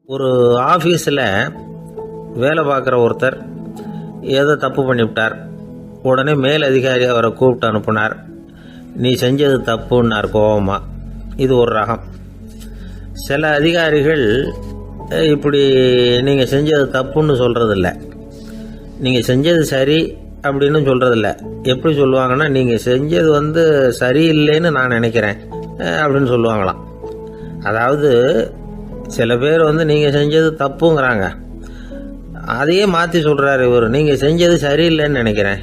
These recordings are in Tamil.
ஒரு ஆஃபீஸில் வேலை பார்க்குற ஒருத்தர் ஏதோ தப்பு பண்ணிவிட்டார். உடனே மேல் அதிகாரி அவரை கூப்பிட்டு அனுப்புனார். நீ செஞ்சது தப்புன்னார் கோபமா. இது ஒரு ரகம். சில அதிகாரிகள் இப்படி நீங்கள் செஞ்சது தப்புன்னு சொல்கிறதில்ல, நீங்கள் செஞ்சது சரி அப்படின்னு சொல்கிறதில்ல. எப்படி சொல்லுவாங்கன்னா, நீங்கள் செஞ்சது சரியில்லைன்னு நான் நினைக்கிறேன் அப்படின்னு சொல்லுவாங்களாம். அதாவது சில பேர் நீங்கள் செஞ்சது தப்புங்கிறாங்க, அதையே மாற்றி சொல்கிறாரு இவர், நீங்கள் செஞ்சது சரியில்லைன்னு நினைக்கிறேன்.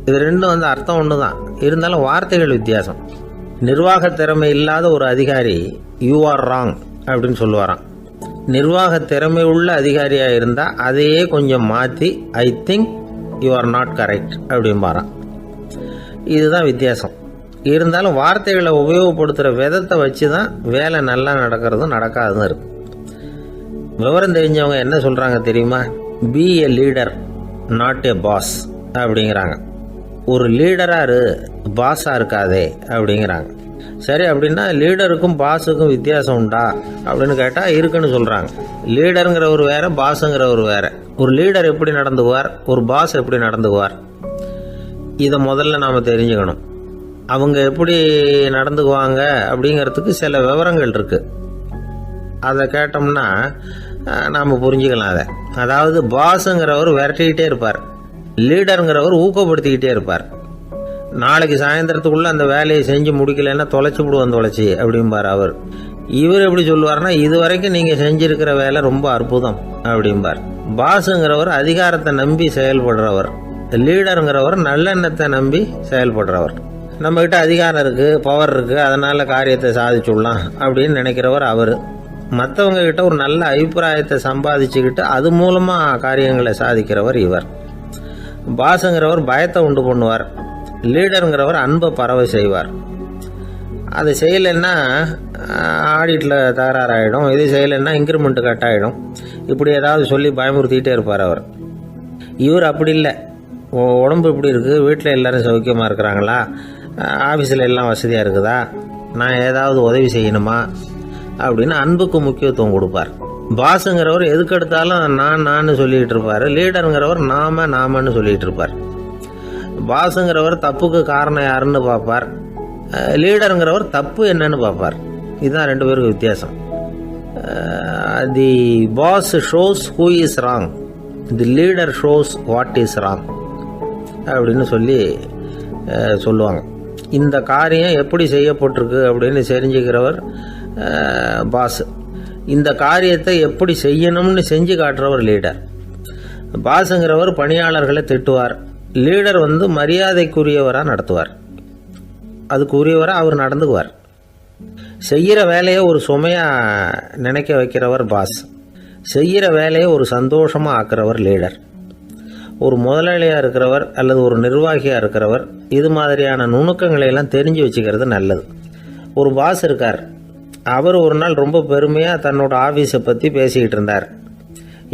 இது ரெண்டும் அர்த்தம் ஒன்று தான், இருந்தாலும் வார்த்தைகள் வித்தியாசம். நிர்வாக திறமை இல்லாத ஒரு அதிகாரி யூ ஆர் ராங் அப்படின்னு சொல்லுவாராம். நிர்வாக திறமை உள்ள அதிகாரியாக இருந்தால் அதையே கொஞ்சம் மாற்றி I think you are not correct அப்படிம்பாராம். இதுதான் வித்தியாசம். இருந்தாலும் வார்த்தைகளை உபயோகப்படுத்துகிற விதத்தை வச்சு தான் வேலை நல்லா நடக்கிறதும் நடக்காததும் இருக்கு. விவரம் தெரிஞ்சவங்க என்ன சொல்கிறாங்க தெரியுமா? Be a leader not a boss அப்படிங்கிறாங்க. ஒரு லீடராக பாஸாக இருக்காதே அப்படிங்கிறாங்க. சரி, அப்படின்னா லீடருக்கும் பாஸுக்கும் வித்தியாசம் உண்டா அப்படின்னு கேட்டால் இருக்குன்னு சொல்கிறாங்க. லீடருங்கிறவர் வேற, பாஸுங்கிறவர் வேற. ஒரு லீடர் எப்படி நடந்துக்குவார், ஒரு பாஸ் எப்படி நடந்துக்குவார், இதை முதல்ல நாம் தெரிஞ்சுக்கணும். அவங்க எப்படி நடந்துக்குவாங்க அப்படிங்கிறதுக்கு சில விவரங்கள் இருக்குது. அதை கேட்டோம்னா நாம் புரிஞ்சுக்கலாம் அதை. அதாவது பாஸுங்கிறவர் விரட்டிக்கிட்டே இருப்பார், லீடருங்கிறவர் ஊக்கப்படுத்திக்கிட்டே இருப்பார். நாளைக்கு சாயந்தரத்துக்குள்ளே அந்த வேலையை செஞ்சு முடிக்கலைன்னா தொலைச்சி விடுவோம் தொலைச்சி அப்படிம்பார் அவர். இவர் எப்படி சொல்லுவார்னா, இது வரைக்கும் நீங்கள் செஞ்சுருக்கிற வேலை ரொம்ப அற்புதம் அப்படிம்பார். பாஸுங்கிறவர் அதிகாரத்தை நம்பி செயல்படுறவர், லீடருங்கிறவர் நல்லெண்ணத்தை நம்பி செயல்படுறவர். நம்மகிட்ட அதிகாரம் இருக்குது, பவர் இருக்குது, அதனால் காரியத்தை சாதிச்சுடலாம் அப்படின்னு நினைக்கிறவர் அவர். மற்றவங்க கிட்ட ஒரு நல்ல அபிப்பிராயத்தை சம்பாதிச்சுக்கிட்டு அது மூலமாக காரியங்களை சாதிக்கிறவர் இவர். பாஸுங்கிறவர் பயத்தை உண்டு பண்ணுவார், லீடருங்கிறவர் அன்பை பரவ செய்வார். அது செய்யலைன்னா ஆடிட்டில் தகராறாயிடும், இது செய்யலைன்னா இன்க்ரிமெண்ட்டு கட் ஆகிடும், இப்படி ஏதாவது சொல்லி பயமுறுத்திக்கிட்டே இருப்பார் அவர். இவர் அப்படி இல்லை. உடம்பு இப்படி இருக்குது, வீட்டில் எல்லோரும் சௌக்கியமாக இருக்கிறாங்களா, ஆஃபீஸில் எல்லாம் வசதியாக இருக்குதா, நான் ஏதாவது உதவி செய்யணுமா அப்படின்னு அன்புக்கு முக்கியத்துவம் கொடுப்பார். பாஸுங்கிறவர் எதுக்கெடுத்தாலும் நான் சொல்லிகிட்டு இருப்பார், லீடருங்கிறவர் நாமன்னு சொல்லிகிட்டு இருப்பார். பாஸுங்கிறவர் தப்புக்கு காரணம் யாருன்னு பார்ப்பார், லீடருங்கிறவர் தப்பு என்னன்னு பார்ப்பார். இதுதான் ரெண்டு பேருக்கு வித்தியாசம். The boss shows who is wrong, the leader shows what is wrong அப்படின்னு சொல்லுவாங்க. இந்த காரியம் எப்படி செய்யப்பட்டிருக்கு அப்படின்னு தெரிஞ்சுக்கிறவர் பாஸ். இந்த காரியத்தை எப்படி செய்யணும்னு செஞ்சு காட்டுறவர் லீடர். பாஸுங்கிறவர் பணியாளர்களை திட்டுவார், லீடர் மரியாதைக்குரியவராக நடத்துவார், அதுக்குரியவராக அவர் நடந்துக்குவார். செய்கிற வேலையை ஒரு சுமையாக நினைக்க வைக்கிறவர் பாஸ், செய்கிற வேலையை ஒரு சந்தோஷமாக ஆக்குறவர் லீடர். ஒரு முதலாளியாக இருக்கிறவர் அல்லது ஒரு நிர்வாகியாக இருக்கிறவர் இது மாதிரியான நுணுக்கங்களை எல்லாம் தெரிஞ்சு வச்சுக்கிறது நல்லது. ஒரு பாஸ் இருக்கார், அவர் ஒரு நாள் ரொம்ப பெருமையாக தன்னோட ஆஃபீஸை பற்றி பேசிக்கிட்டு இருந்தார்.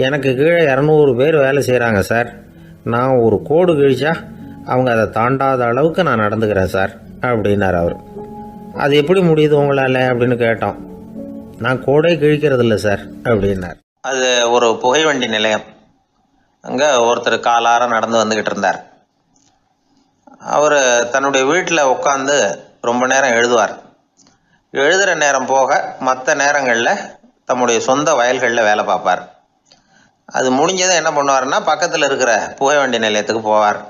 எனக்கு கீழே 200 பேர் வேலை செய்கிறாங்க சார், நான் ஒரு கோடு கிழிச்சா அவங்க அதை தாண்டாத அளவுக்கு நான் நடந்துக்கிறேன் சார் அப்படின்னார் அவர். அது எப்படி முடியுது உங்களால் அப்படின்னு கேட்டோம். நான் கோடே கிழிக்கிறதில்ல சார் அப்படின்னார். அது ஒரு புகைவண்டி நிலையம். அங்கே ஒருத்தர் காலார நடந்து வந்துக்கிட்டு இருந்தார். அவர் தன்னுடைய வீட்டில் உட்காந்து ரொம்ப நேரம் எழுதுவார். எழுதுகிற நேரம் போக மற்ற நேரங்களில் தம்முடைய சொந்த வயல்களில் வேலை பார்ப்பார். அது முடிஞ்சதை என்ன பண்ணுவார்னா, பக்கத்தில் இருக்கிற புகைவண்டி நிலையத்துக்கு போவார்.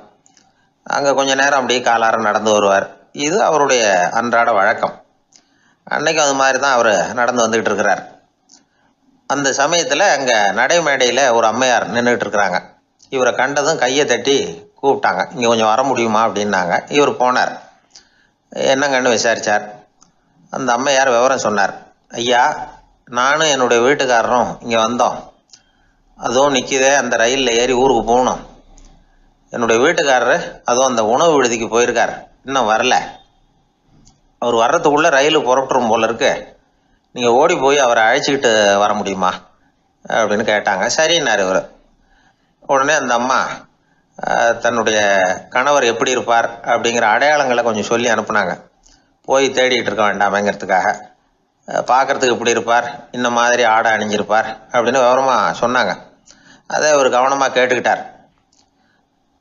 அங்கே கொஞ்சம் நேரம் அப்படியே காலார நடந்து வருவார். இது அவருடைய அன்றாட வழக்கம். அன்னைக்கு அது மாதிரி தான் அவர் நடந்து வந்துக்கிட்டு இருக்கிறார். அந்த சமயத்தில் அங்கே நடைமேடையில் ஒரு அம்மையார் நின்றுட்டு இருக்கிறாங்க. இவரை கண்டதும் கையை தட்டி கூப்பிட்டாங்க, இங்கே கொஞ்சம் வர முடியுமா அப்படின்னாங்க. இவர் போனார். என்னங்கன்னு விசாரித்தார். அந்த அம்மையார் விவரம் சொன்னார். ஐயா, நானும் என்னுடைய வீட்டுக்காரரும் இங்கே வந்தோம், அதுவும் நிற்கிதே அந்த ரயிலில் ஏறி ஊருக்கு போகணும். என்னுடைய வீட்டுக்காரரு அதுவும் அந்த உணவு விடுதிக்கு போயிருக்கார், இன்னும் வரல. அவர் வர்றதுக்குள்ளே ரயில் புறப்பட்டுரும் போல இருக்கு, நீங்கள் ஓடி போய் அவரை அழைச்சிக்கிட்டு வர முடியுமா அப்படின்னு கேட்டாங்க. சரின்னார் இவர். உடனே அந்த அம்மா தன்னுடைய கணவர் எப்படி இருப்பார் அப்படிங்கிற அடையாளங்களை கொஞ்சம் சொல்லி அனுப்புனாங்க. போய் தேடிட்டு இருக்க வேண்டாமேங்கிறதுக்காக. பார்க்குறதுக்கு இப்படி இருப்பார், இந்த மாதிரி ஆடை அணிஞ்சிருப்பார் அப்படின்னு விவரமாக சொன்னாங்க. அதை அவர் கவனமாக கேட்டுக்கிட்டார்.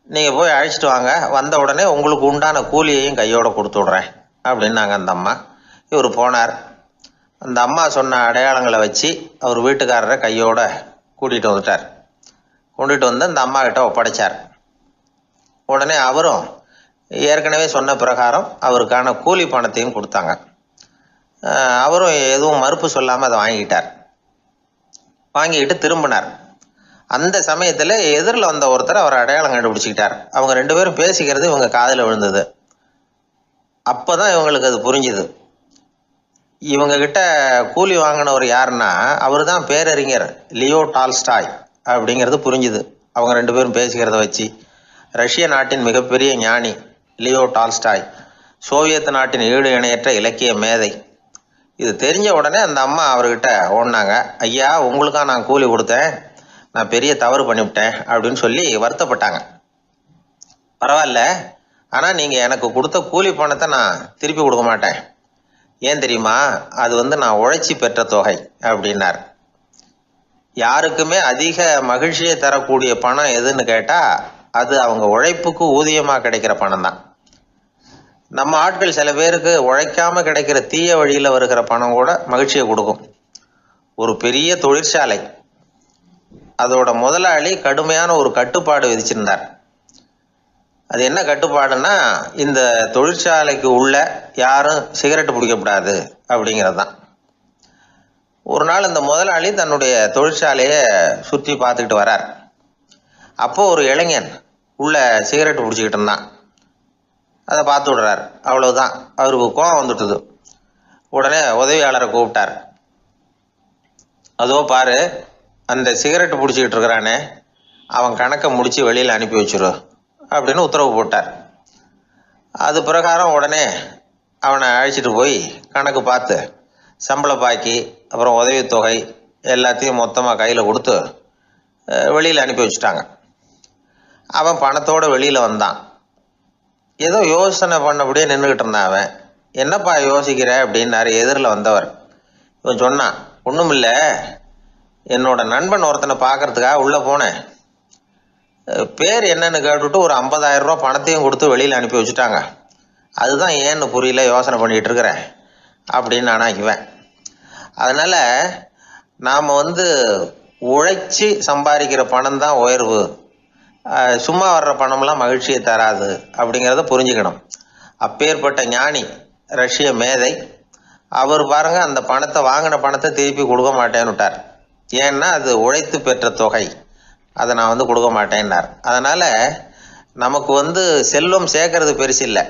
நீங்கள் போய் அழைச்சிட்டு வாங்க, வந்த உடனே உங்களுக்கு உண்டான கூலியையும் கையோடு கொடுத்து விட்றேன் அப்படின்னாங்க அந்த அம்மா. இவர் போனார். அந்த அம்மா சொன்ன அடையாளங்களை வச்சு அவர் வீட்டுக்காரரை கையோட கூட்டிகிட்டு வந்துட்டார். கொண்டுட்டு வந்து அந்த அம்மா கிட்ட ஒப்படைச்சார். உடனே அவரும் ஏற்கனவே சொன்ன பிரகாரம் அவருக்கான கூலி பணத்தையும் கொடுத்தாங்க. அவரும் எதுவும் மறுப்பு சொல்லாமல் அதை வாங்கிக்கிட்டார். வாங்கிக்கிட்டு திரும்பினார். அந்த சமயத்தில் எதிரில் வந்த ஒருத்தர் அவர் அடையாளம் கண்டுபிடிச்சிக்கிட்டார். அவங்க 2 பேரும் பேசிக்கிறது இவங்க காதில் விழுந்தது. அப்போ தான் இவங்களுக்கு அது புரிஞ்சுது. இவங்கக்கிட்ட கூலி வாங்கினவர் யாருன்னா அவர் தான் பேரறிஞர் லியோ டால்ஸ்டாய் அப்படிங்கிறது புரிஞ்சுது அவங்க 2 பேரும் பேசிக்கிறத வச்சு. ரஷ்ய நாட்டின் மிகப்பெரிய ஞானி லியோ டால்ஸ்டாய், சோவியத் நாட்டின் ஈடு இணையற்ற இலக்கிய மேதை. இது தெரிஞ்ச உடனே அந்த அம்மா அவர்கிட்ட ஓடினாங்க. ஐயா, உங்களுக்காக நான் கூலி கொடுத்தேன், நான் பெரிய தவறு பண்ணிவிட்டேன் அப்படின்னு சொல்லி வருத்தப்பட்டாங்க. பரவாயில்ல, ஆனால் நீங்கள் எனக்கு கொடுத்த கூலி பணத்தை நான் திருப்பி கொடுக்க மாட்டேன். ஏன் தெரியுமா? அது நான் உழைச்சி பெற்ற தொகை அப்படின்னார். யாருக்குமே அதிக மகிழ்ச்சியை தரக்கூடிய பணம் எதுன்னு கேட்டால் அது அவங்க உழைப்புக்கு ஊதியமாக கிடைக்கிற பணம் தான். நம்ம ஆட்கள் சில பேருக்கு உழைக்காமல் கிடைக்கிற தீய வழியில் வருகிற பணம் கூட மகிழ்ச்சியை கொடுக்கும். ஒரு பெரிய தொழிற்சாலை, அதோட முதலாளி கடுமையான ஒரு கட்டுப்பாடு விதிச்சிருந்தார். அது என்ன கட்டுப்பாடுன்னா, இந்த தொழிற்சாலைக்கு உள்ள யாரும் சிகரெட்டு பிடிக்கக்கூடாது அப்படிங்கிறது தான். ஒரு நாள் இந்த முதலாளி தன்னுடைய தொழிற்சாலையை சுற்றி பார்த்துக்கிட்டு வரார். அப்போ ஒரு இளைஞன் உள்ள சிகரெட்டு பிடிச்சிக்கிட்டு இருந்தான். அதை பார்த்து விடுறார். அவ்வளவுதான், அவருக்கு கோபம் வந்துட்டுது. உடனே உதவியாளரை கூப்பிட்டார். அதோ பாரு, அந்த சிகரெட்டு பிடிச்சிக்கிட்டு இருக்கிறானே, அவன் கணக்கை முடித்து வெளியில் அனுப்பி வச்சிரு அப்படின்னு உத்தரவு போட்டார். அது பிரகாரம் உடனே அவனை அழைச்சிட்டு போய் கணக்கு பார்த்து சம்பள பாக்கி அப்புறம் உதவித்தொகை எல்லாத்தையும் மொத்தமாக கையில் கொடுத்து வெளியில் அனுப்பி வச்சுட்டாங்க. அவன் பணத்தோடு வெளியில் வந்தான். ஏதோ யோசனை பண்ணபடியே நின்றுக்கிட்டு இருந்தான். அவன் என்னப்பா யோசிக்கிற அப்படின்னாரு எதிரில் வந்தவர். இவன் சொன்னான், ஒன்றும் இல்லை, என்னோட நண்பன் ஒருத்தனை பார்க்கறதுக்காக உள்ளே போனேன். பேர் என்னன்னு கேட்டுவிட்டு ஒரு 50,000 ரூபா பணத்தையும் கொடுத்து வெளியில் அனுப்பி வச்சுட்டாங்க. அதுதான் ஏன்னு புரியல, யோசனை பண்ணிகிட்டு இருக்கிறேன் அப்படின்னு நானாக்குவேன். அதனால் நாம் உழைச்சி சம்பாதிக்கிற பணம் தான் உயர்வு, சும்மா வர்ற பணம்லாம் மகிழ்ச்சியை தராது அப்படிங்கிறத புரிஞ்சுக்கணும். அப்பேற்பட்ட ஞானி ரஷ்ய மேதை அவர் பாருங்க, அந்த பணத்தை வாங்கின பணத்தை திருப்பி கொடுக்க மாட்டேன்னு விட்டார். ஏன்னா அது உழைத்து பெற்ற தொகை, அதை நான் கொடுக்க மாட்டேன்னார். அதனால் நமக்கு செல்வம் சேர்க்கறது பெருசு இல்லை,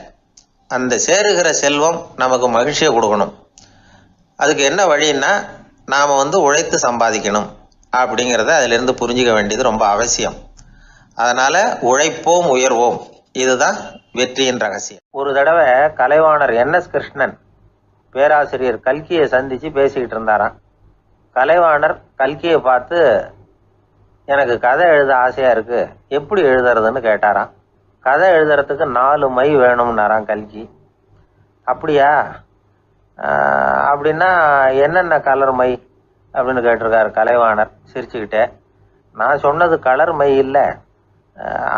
அந்த சேருகிற செல்வம் நமக்கு மகிழ்ச்சியை கொடுக்கணும். அதுக்கு என்ன வழின்னா நாம் உழைத்து சம்பாதிக்கணும் அப்படிங்கிறத அதிலிருந்து புரிஞ்சிக்க வேண்டியது ரொம்ப அவசியம். அதனால் உழைப்போம் உயர்வோம், இதுதான் வெற்றியின் ரகசியம். ஒரு தடவை கலைவாணர் NS கிருஷ்ணன் பேராசிரியர் கல்கியை சந்தித்து பேசிக்கிட்டு இருந்தாராம். கலைவாணர் கல்கியை பார்த்து, எனக்கு கதை எழுத ஆசையாக இருக்குது, எப்படி எழுதுறதுன்னு கேட்டாராம். கதை எழுதுறதுக்கு 4 மை வேணும்னாராம் கல்கி. அப்படியா, அப்படின்னா என்னென்ன கலர் மை அப்படின்னு கேட்டிருக்காரு கலைவாணர் சிரிச்சுக்கிட்டே. நான் சொன்னது கலர் மை இல்லை,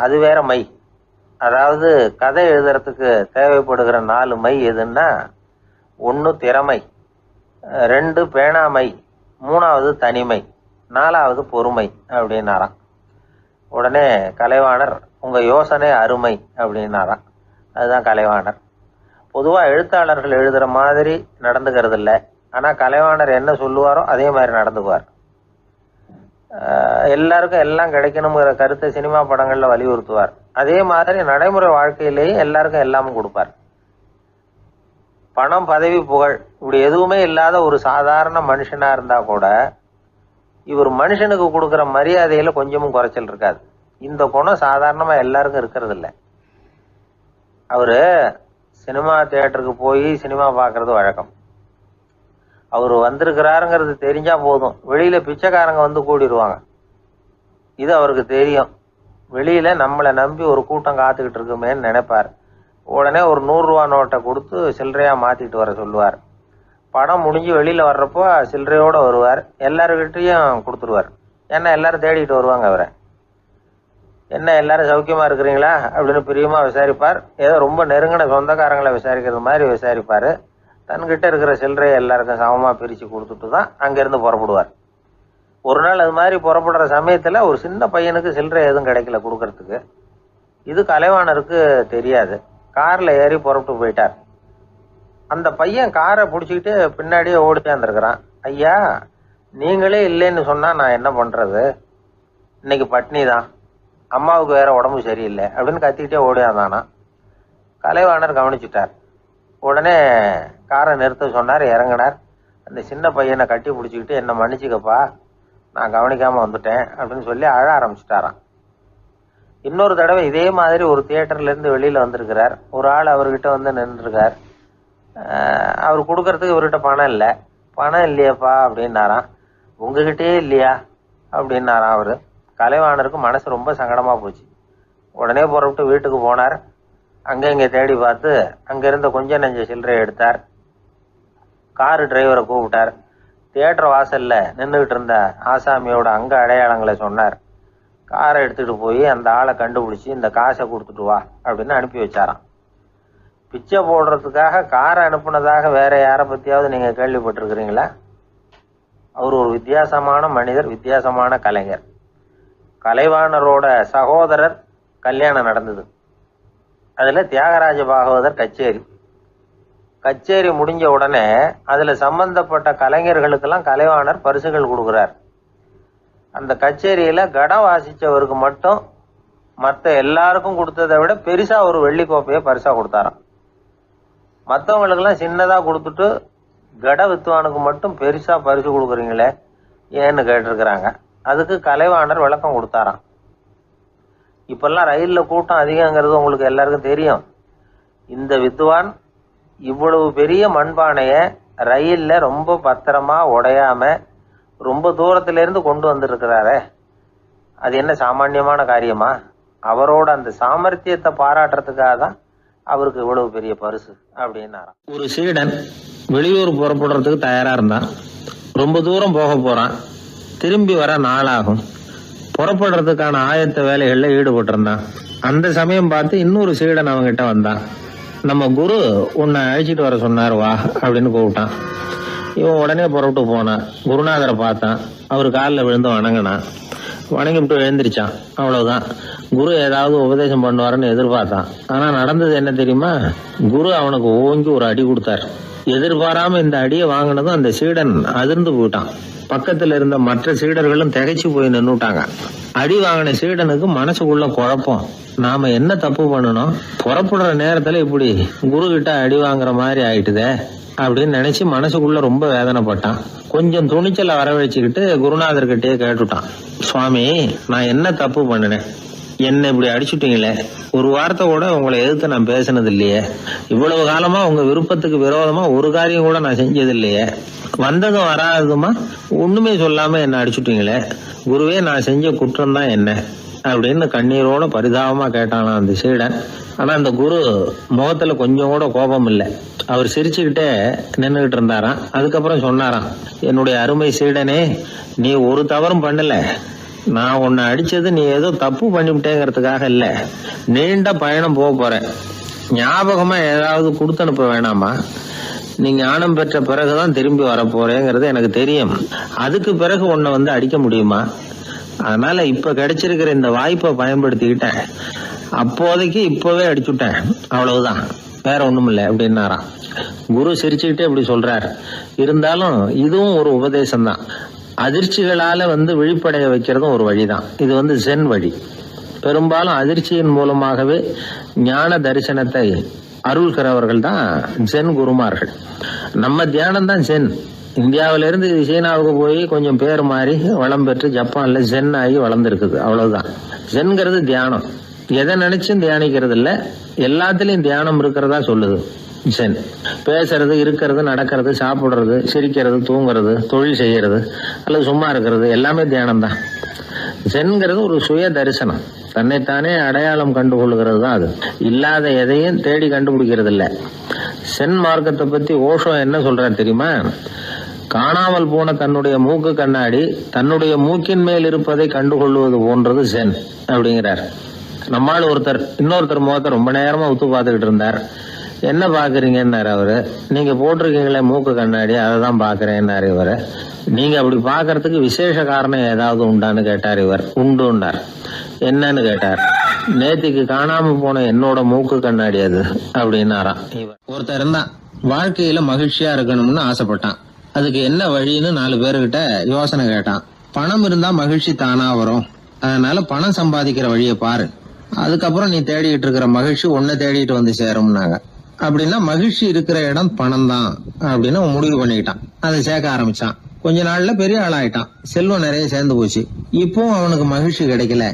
அது வேற மை. அதாவது கதை எழுதுறதுக்கு தேவைப்படுகிற 4 மை எதுன்னா, 1 திறமை, 2 பேணாமை, 3வது தனிமை, 4வது பொறுமை அப்படின்னாராம். உடனே கலைவாணர், உங்கள் யோசனை அருமை அப்படின்னாராம். அதுதான் கலைவாணர். பொதுவாக எழுத்தாளர்கள் எழுதுகிற மாதிரி நடந்துக்கிறது இல்லை, ஆனால் கலைவாணர் என்ன சொல்லுவாரோ அதே மாதிரி நடந்துக்குவார். எல்லாருக்கும் எல்லாம் கிடைக்கணுங்கிற கருத்தை சினிமா படங்களில் வலியுறுத்துவார். அதே மாதிரி நடைமுறை வாழ்க்கையிலேயே எல்லாருக்கும் எல்லாமும் கொடுப்பார். பணம், பதவி, புகழ் இப்படி எதுவுமே இல்லாத ஒரு சாதாரண மனுஷனாக இருந்தால் கூட இவர் மனுஷனுக்கு கொடுக்குற மரியாதையில் கொஞ்சமும் குறைச்சல் இருக்காது. இந்த குணம் சாதாரணமாக எல்லாருக்கும் இருக்கிறது இல்லை. அவர் சினிமா தியேட்டருக்கு போய் சினிமா பார்க்குறது வழக்கம். அவர் வந்திருக்கிறாருங்கிறது தெரிஞ்சால் போதும், வெளியில் பிச்சைக்காரங்க கூடிடுவாங்க. இது அவருக்கு தெரியும். வெளியில் நம்மளை நம்பி ஒரு கூட்டம் காத்துக்கிட்டு இருக்குமேன்னு நினைப்பார். உடனே ஒரு 100 ரூபா நோட்டை கொடுத்து சில்லறையாக மாற்றிட்டு வர சொல்லுவார். படம் முடிஞ்சு வெளியில் வர்றப்போ சில்லறையோடு வருவார். எல்லாருக்கிட்டையும் கொடுத்துருவார். ஏன்னா எல்லாரும் தேடிட்டு வருவாங்க அவரை. என்ன எல்லாரும் சௌக்கியமாக இருக்கிறீங்களா அப்படின்னு பிரியமாக விசாரிப்பார். ஏதோ ரொம்ப நெருங்கின சொந்தக்காரங்களை விசாரிக்கிறது மாதிரி விசாரிப்பார். தன்கிட்ட இருக்கிற சில்லறையை எல்லாருக்கும் சமமாக பிரித்து கொடுத்துட்டு தான் அங்கேருந்து புறப்படுவார். ஒரு நாள் அது மாதிரி புறப்படுற சமயத்தில் ஒரு சின்ன பையனுக்கு சில்லறை எதுவும் கிடைக்கல கொடுக்கறதுக்கு. இது கலைவாணருக்கு தெரியாது. காரில் ஏறி புறப்பட்டு போயிட்டார். அந்த பையன் காரை பிடிச்சிக்கிட்டு பின்னாடியே ஓடிச்சாந்துருக்கிறான். ஐயா, நீங்களே இல்லைன்னு சொன்னால் நான் என்ன பண்ணுறது? இன்னைக்கு பட்னி தான், அம்மாவுக்கு வேற உடம்பு சரியில்லை அப்படின்னு கத்திக்கிட்டே ஓடியாந்தானா. கலைவாணர் கவனிச்சுட்டார். உடனே காரை நிறுத்த சொன்னார். இறங்கினார். அந்த சின்ன பையனை கட்டி பிடிச்சிக்கிட்டு என்னை மன்னிச்சுக்கப்பா, நான் கவனிக்காமல் வந்துட்டேன் அப்படின்னு சொல்லி அழ ஆரம்பிச்சிட்டாராம். இன்னொரு தடவை இதே மாதிரி ஒரு தியேட்டர்லேருந்து வெளியில் வந்திருக்கிறார். ஒரு ஆள் அவர்கிட்ட வந்து நின்றுருக்கார். அவர் கொடுக்கறதுக்கு இவர்கிட்ட பணம் இல்லை. பணம் இல்லையாப்பா அப்படின்னாராம். உங்ககிட்டே இல்லையா அப்படின்னாராம் அவர். கலைவாணருக்கு மனசு ரொம்ப சங்கடமாக போச்சு. உடனே புறப்பட்டு வீட்டுக்கு போனார். அங்கே இங்கே தேடி பார்த்து அங்கேருந்த கொஞ்சம் நெஞ்ச சில்லறையை எடுத்தார். காரு டிரைவரை கூப்பிட்டார். தியேட்டர் வாசலில் நின்றுக்கிட்டு இருந்த ஆசாமியோட அங்க அடையாளங்களை சொன்னார். காரை எடுத்துகிட்டு போய் அந்த ஆளை கண்டுபிடிச்சி இந்த காசை கொடுத்துட்டு வா அப்படின்னு அனுப்பி வச்சாராம். பிச்சை போடுறதுக்காக காரை அனுப்புனதாக வேற யாரை பற்றியாவது நீங்கள் கேள்விப்பட்டிருக்கிறீங்களா? அவர் ஒரு வித்தியாசமான மனிதர், வித்தியாசமான கலைஞர். கலைவாணரோட சகோதரர் கல்யாணம் நடந்தது. அதில் தியாகராஜ பாகவதர் கச்சேரி முடிஞ்ச உடனே அதில் சம்பந்தப்பட்ட கலைஞர்களுக்கெல்லாம் கலைவாணர் பரிசுகள் கொடுக்குறார். அந்த கச்சேரியில் கடம் வாசித்தவருக்கு மட்டும் மற்ற எல்லாருக்கும் கொடுத்ததை விட பெருசாக ஒரு வெள்ளி கோப்பையை பரிசாக கொடுத்தாராம். மற்றவங்களுக்கெல்லாம் சின்னதாக கொடுத்துட்டு கட வித்துவானுக்கு மட்டும் பெருசாக பரிசு கொடுக்குறீங்களே ஏன்னு கேட்டிருக்கிறாங்க. அதுக்கு கலைவாணர் விளக்கம் கொடுத்தாராம். இப்பெல்லாம் ரயிலில் கூட்டம் அதிகங்கிறது உங்களுக்கு எல்லாருக்கும் தெரியும். இந்த வித்துவான் இவ்வளவு பெரிய மண்பானையை ரயிலில் ரொம்ப பத்திரமா உடையாம ரொம்ப தூரத்திலேருந்து கொண்டு வந்திருக்கிறாரே, அது என்ன சாமானியமான காரியமா? அவரோட அந்த சாமர்த்தியத்தை பாராட்டுறதுக்காக தான் அவருக்கு இவ்வளவு பெரிய பரிசு அப்படின்னாராம். ஒரு சீடன் வெளியூர் புறப்படுறதுக்கு தயாரா இருந்தான். ரொம்ப தூரம் போக போறான். திரும்பி வர நாளாகும். புறப்படுறதுக்கான ஆயத்த வேலைகளில் ஈடுபட்டு இருந்தான். அந்த சமயம் பார்த்து இன்னொரு சீடன் அவங்ககிட்ட வந்தான். நம்ம குரு உன்னை அழைச்சிட்டு வர சொன்னார், வா அப்படின்னு கூப்பிட்டான். இவன் உடனே புறப்பட்டு போனான். குருநாதரை பார்த்தான். அவர் காலில் விழுந்து வணங்கினான். வணங்கிவிட்டு எழுந்திரிச்சான். அவ்வளவுதான். குரு ஏதாவது உபதேசம் பண்ணுவாருன்னு எதிர்பார்த்தான். ஆனா நடந்தது என்ன தெரியுமா? குரு அவனுக்கு ஓங்கி ஒரு அடி கொடுத்தார். எதிர்பாராம இந்த அடியை வாங்கினதும் அந்த சீடன் அதிர்ந்து போயிட்டான். பக்கத்துல இருந்த மற்ற சீடர்களும் திகைச்சு போய் நின்னுட்டாங்க. அடி வாங்கின சீடனுக்கு மனசுக்குள்ள குழப்பம். நாம என்ன தப்பு பண்ணணும்? புறப்படுற நேரத்துல இப்படி குரு கிட்ட அடி வாங்குற மாதிரி ஆயிட்டுதே அப்படின்னு நினைச்சு மனசுக்குள்ள ரொம்ப வேதனைப்பட்டான். கொஞ்சம் துணிச்சலை வரவழைச்சுக்கிட்டு குருநாதர்கிட்டயே கேட்டுட்டான். சுவாமி, நான் என்ன தப்பு பண்ணினேன்? என்ன இப்படி அடிச்சுட்டீங்களே? ஒரு வார்த்தை கூட உங்களை எதிர்த்து நான் பேசினது இல்லையே. இவ்வளவு காலமா உங்க விருப்பத்துக்கு விரோதமா ஒரு காரியம் கூட நான் செஞ்சது இல்லையே. வந்ததும் வராததுமா ஒண்ணுமே சொல்லாம என்ன அடிச்சுட்டீங்களே. குருவே, நான் செஞ்ச குற்றம் தான் என்ன அப்படின்னு கண்ணீரோட பரிதாபமா கேட்டானா அந்த சீடன். ஆனா அந்த குரு முகத்துல கொஞ்சம் கூட கோபம் இல்லை. அவர் சிரிச்சுக்கிட்டே நின்றுகிட்டு இருந்தாராம். அதுக்கப்புறம் சொன்னாராம், என்னுடைய அருமை சீடனே, நீ ஒரு தவறும் பண்ணல. நான் உன்னை அடிச்சது நீ ஏதோ தப்பு பண்ணிவிட்டேங்கிறதுக்காக இல்ல. நீண்ட பயணம் போக போறேன். ஞாபகமா ஏதாவது கொடுத்து அனுப்ப வேணாமா? நீ ஞானம் பெற்ற பிறகுதான் திரும்பி வர போறேங்கிறது எனக்கு தெரியும். அதுக்கு பிறகு உன்னை வந்து அடிக்க முடியுமா? அதனால இப்ப கிடைச்சிருக்கிற இந்த வாய்ப்பை பயன்படுத்திக்கிட்டேன். அப்போதைக்கு இப்பவே அடிச்சுட்டேன், அவ்வளவுதான், வேற ஒண்ணும் இல்லை அப்படின்னாராம். குரு சிரிச்சுக்கிட்டே இப்படி சொல்றார். இருந்தாலும் இதுவும் ஒரு உபதேசம் தான். அதிர்ச்சிகளால விழிப்படைய வைக்கிறதும் ஒரு வழிதான். இது ஜென் வழி. பெரும்பாலும் அதிர்ச்சியின் மூலமாகவே ஞான தரிசனத்தை அருள்கிறவர்கள் தான் ஜென் குருமார்கள். நம்ம தியானம் தான் ஜென். இந்தியாவிலிருந்து இது சீனாவுக்கு போய் கொஞ்சம் பேர் மாறி வளம் பெற்று ஜப்பான்ல ஜென் ஆகி வளர்ந்துருக்குது, அவ்வளவுதான். ஜென்கிறது தியானம். எதை நினைச்சும் தியானிக்கிறது இல்ல, எல்லாத்துலயும் தியானம் இருக்கிறதா சொல்லுது ஜென். பேசுறது, இருக்கிறது, நடக்கிறது, சாப்பிடுறது, சிரிக்கிறது, தூங்குறது, தொழில் செய்யறது அல்லது சும்மா இருக்கிறது எல்லாமே தியானம் தான். ஜென்கிறது ஒரு சுய தரிசனம். தன்னைத்தானே அடையாளம் கண்டுகொள்கிறது தான் அது. இல்லாத எதையும் தேடி கண்டுபிடிக்கிறது இல்ல. சென் மார்க்கத்தை பத்தி ஓஷோ என்ன சொல்றாரு தெரியுமா? காணாமல் போன தன்னுடைய மூக்கு கண்ணாடி தன்னுடைய மூக்கின் மேல் இருப்பதை கண்டுகொள்வது போன்றது சென் அப்படிங்கிறார். நம்மால் இன்னொருத்தர் முகத்தை ரொம்ப நேரமா உத்து பார்த்துக்கிட்டு இருந்தார். என்ன பாக்குறீங்கன்னாரு அவரு. நீங்க போட்டிருக்கீங்களே மூக்கு கண்ணாடி, அதை தான் பாக்குறேன்னாரு இவரு. நீங்க அப்படி பாக்குறதுக்கு விசேஷ காரணம் ஏதாவது உண்டான்னு கேட்டார் இவர். உண்டுன்னார். என்னன்னு கேட்டார். நேத்திக்கு காணாம போன என்னோட மூக்கு கண்ணாடி அது அப்படின்னாராம் இவர். ஒருத்தர் இருந்தான், வாழ்க்கையில மகிழ்ச்சியா இருக்கணும்னு ஆசைப்பட்டான். அதுக்கு என்ன வழின்னு 4 பேருகிட்ட யோசனை கேட்டான். பணம் இருந்தா மகிழ்ச்சி தானா வரும், அதனால பணம் சம்பாதிக்கிற வழியை பாரு, அதுக்கப்புறம் நீ தேடிட்டு இருக்கிற மகிழ்ச்சி உன்னை தேடிட்டு வந்து சேரும்னாங்க. அப்படின்னா மகிழ்ச்சி இருக்கிற இடம் பணம் தான் அப்படின்னு அவன் முடிவு பண்ணிக்கிட்டான். அதை சேர்க்க ஆரம்பிச்சான். கொஞ்ச நாள்ல பெரிய ஆளாயிட்டான். செல்வம் நிறைய சேர்ந்து போச்சு. இப்பவும் அவனுக்கு மகிழ்ச்சி கிடைக்கல.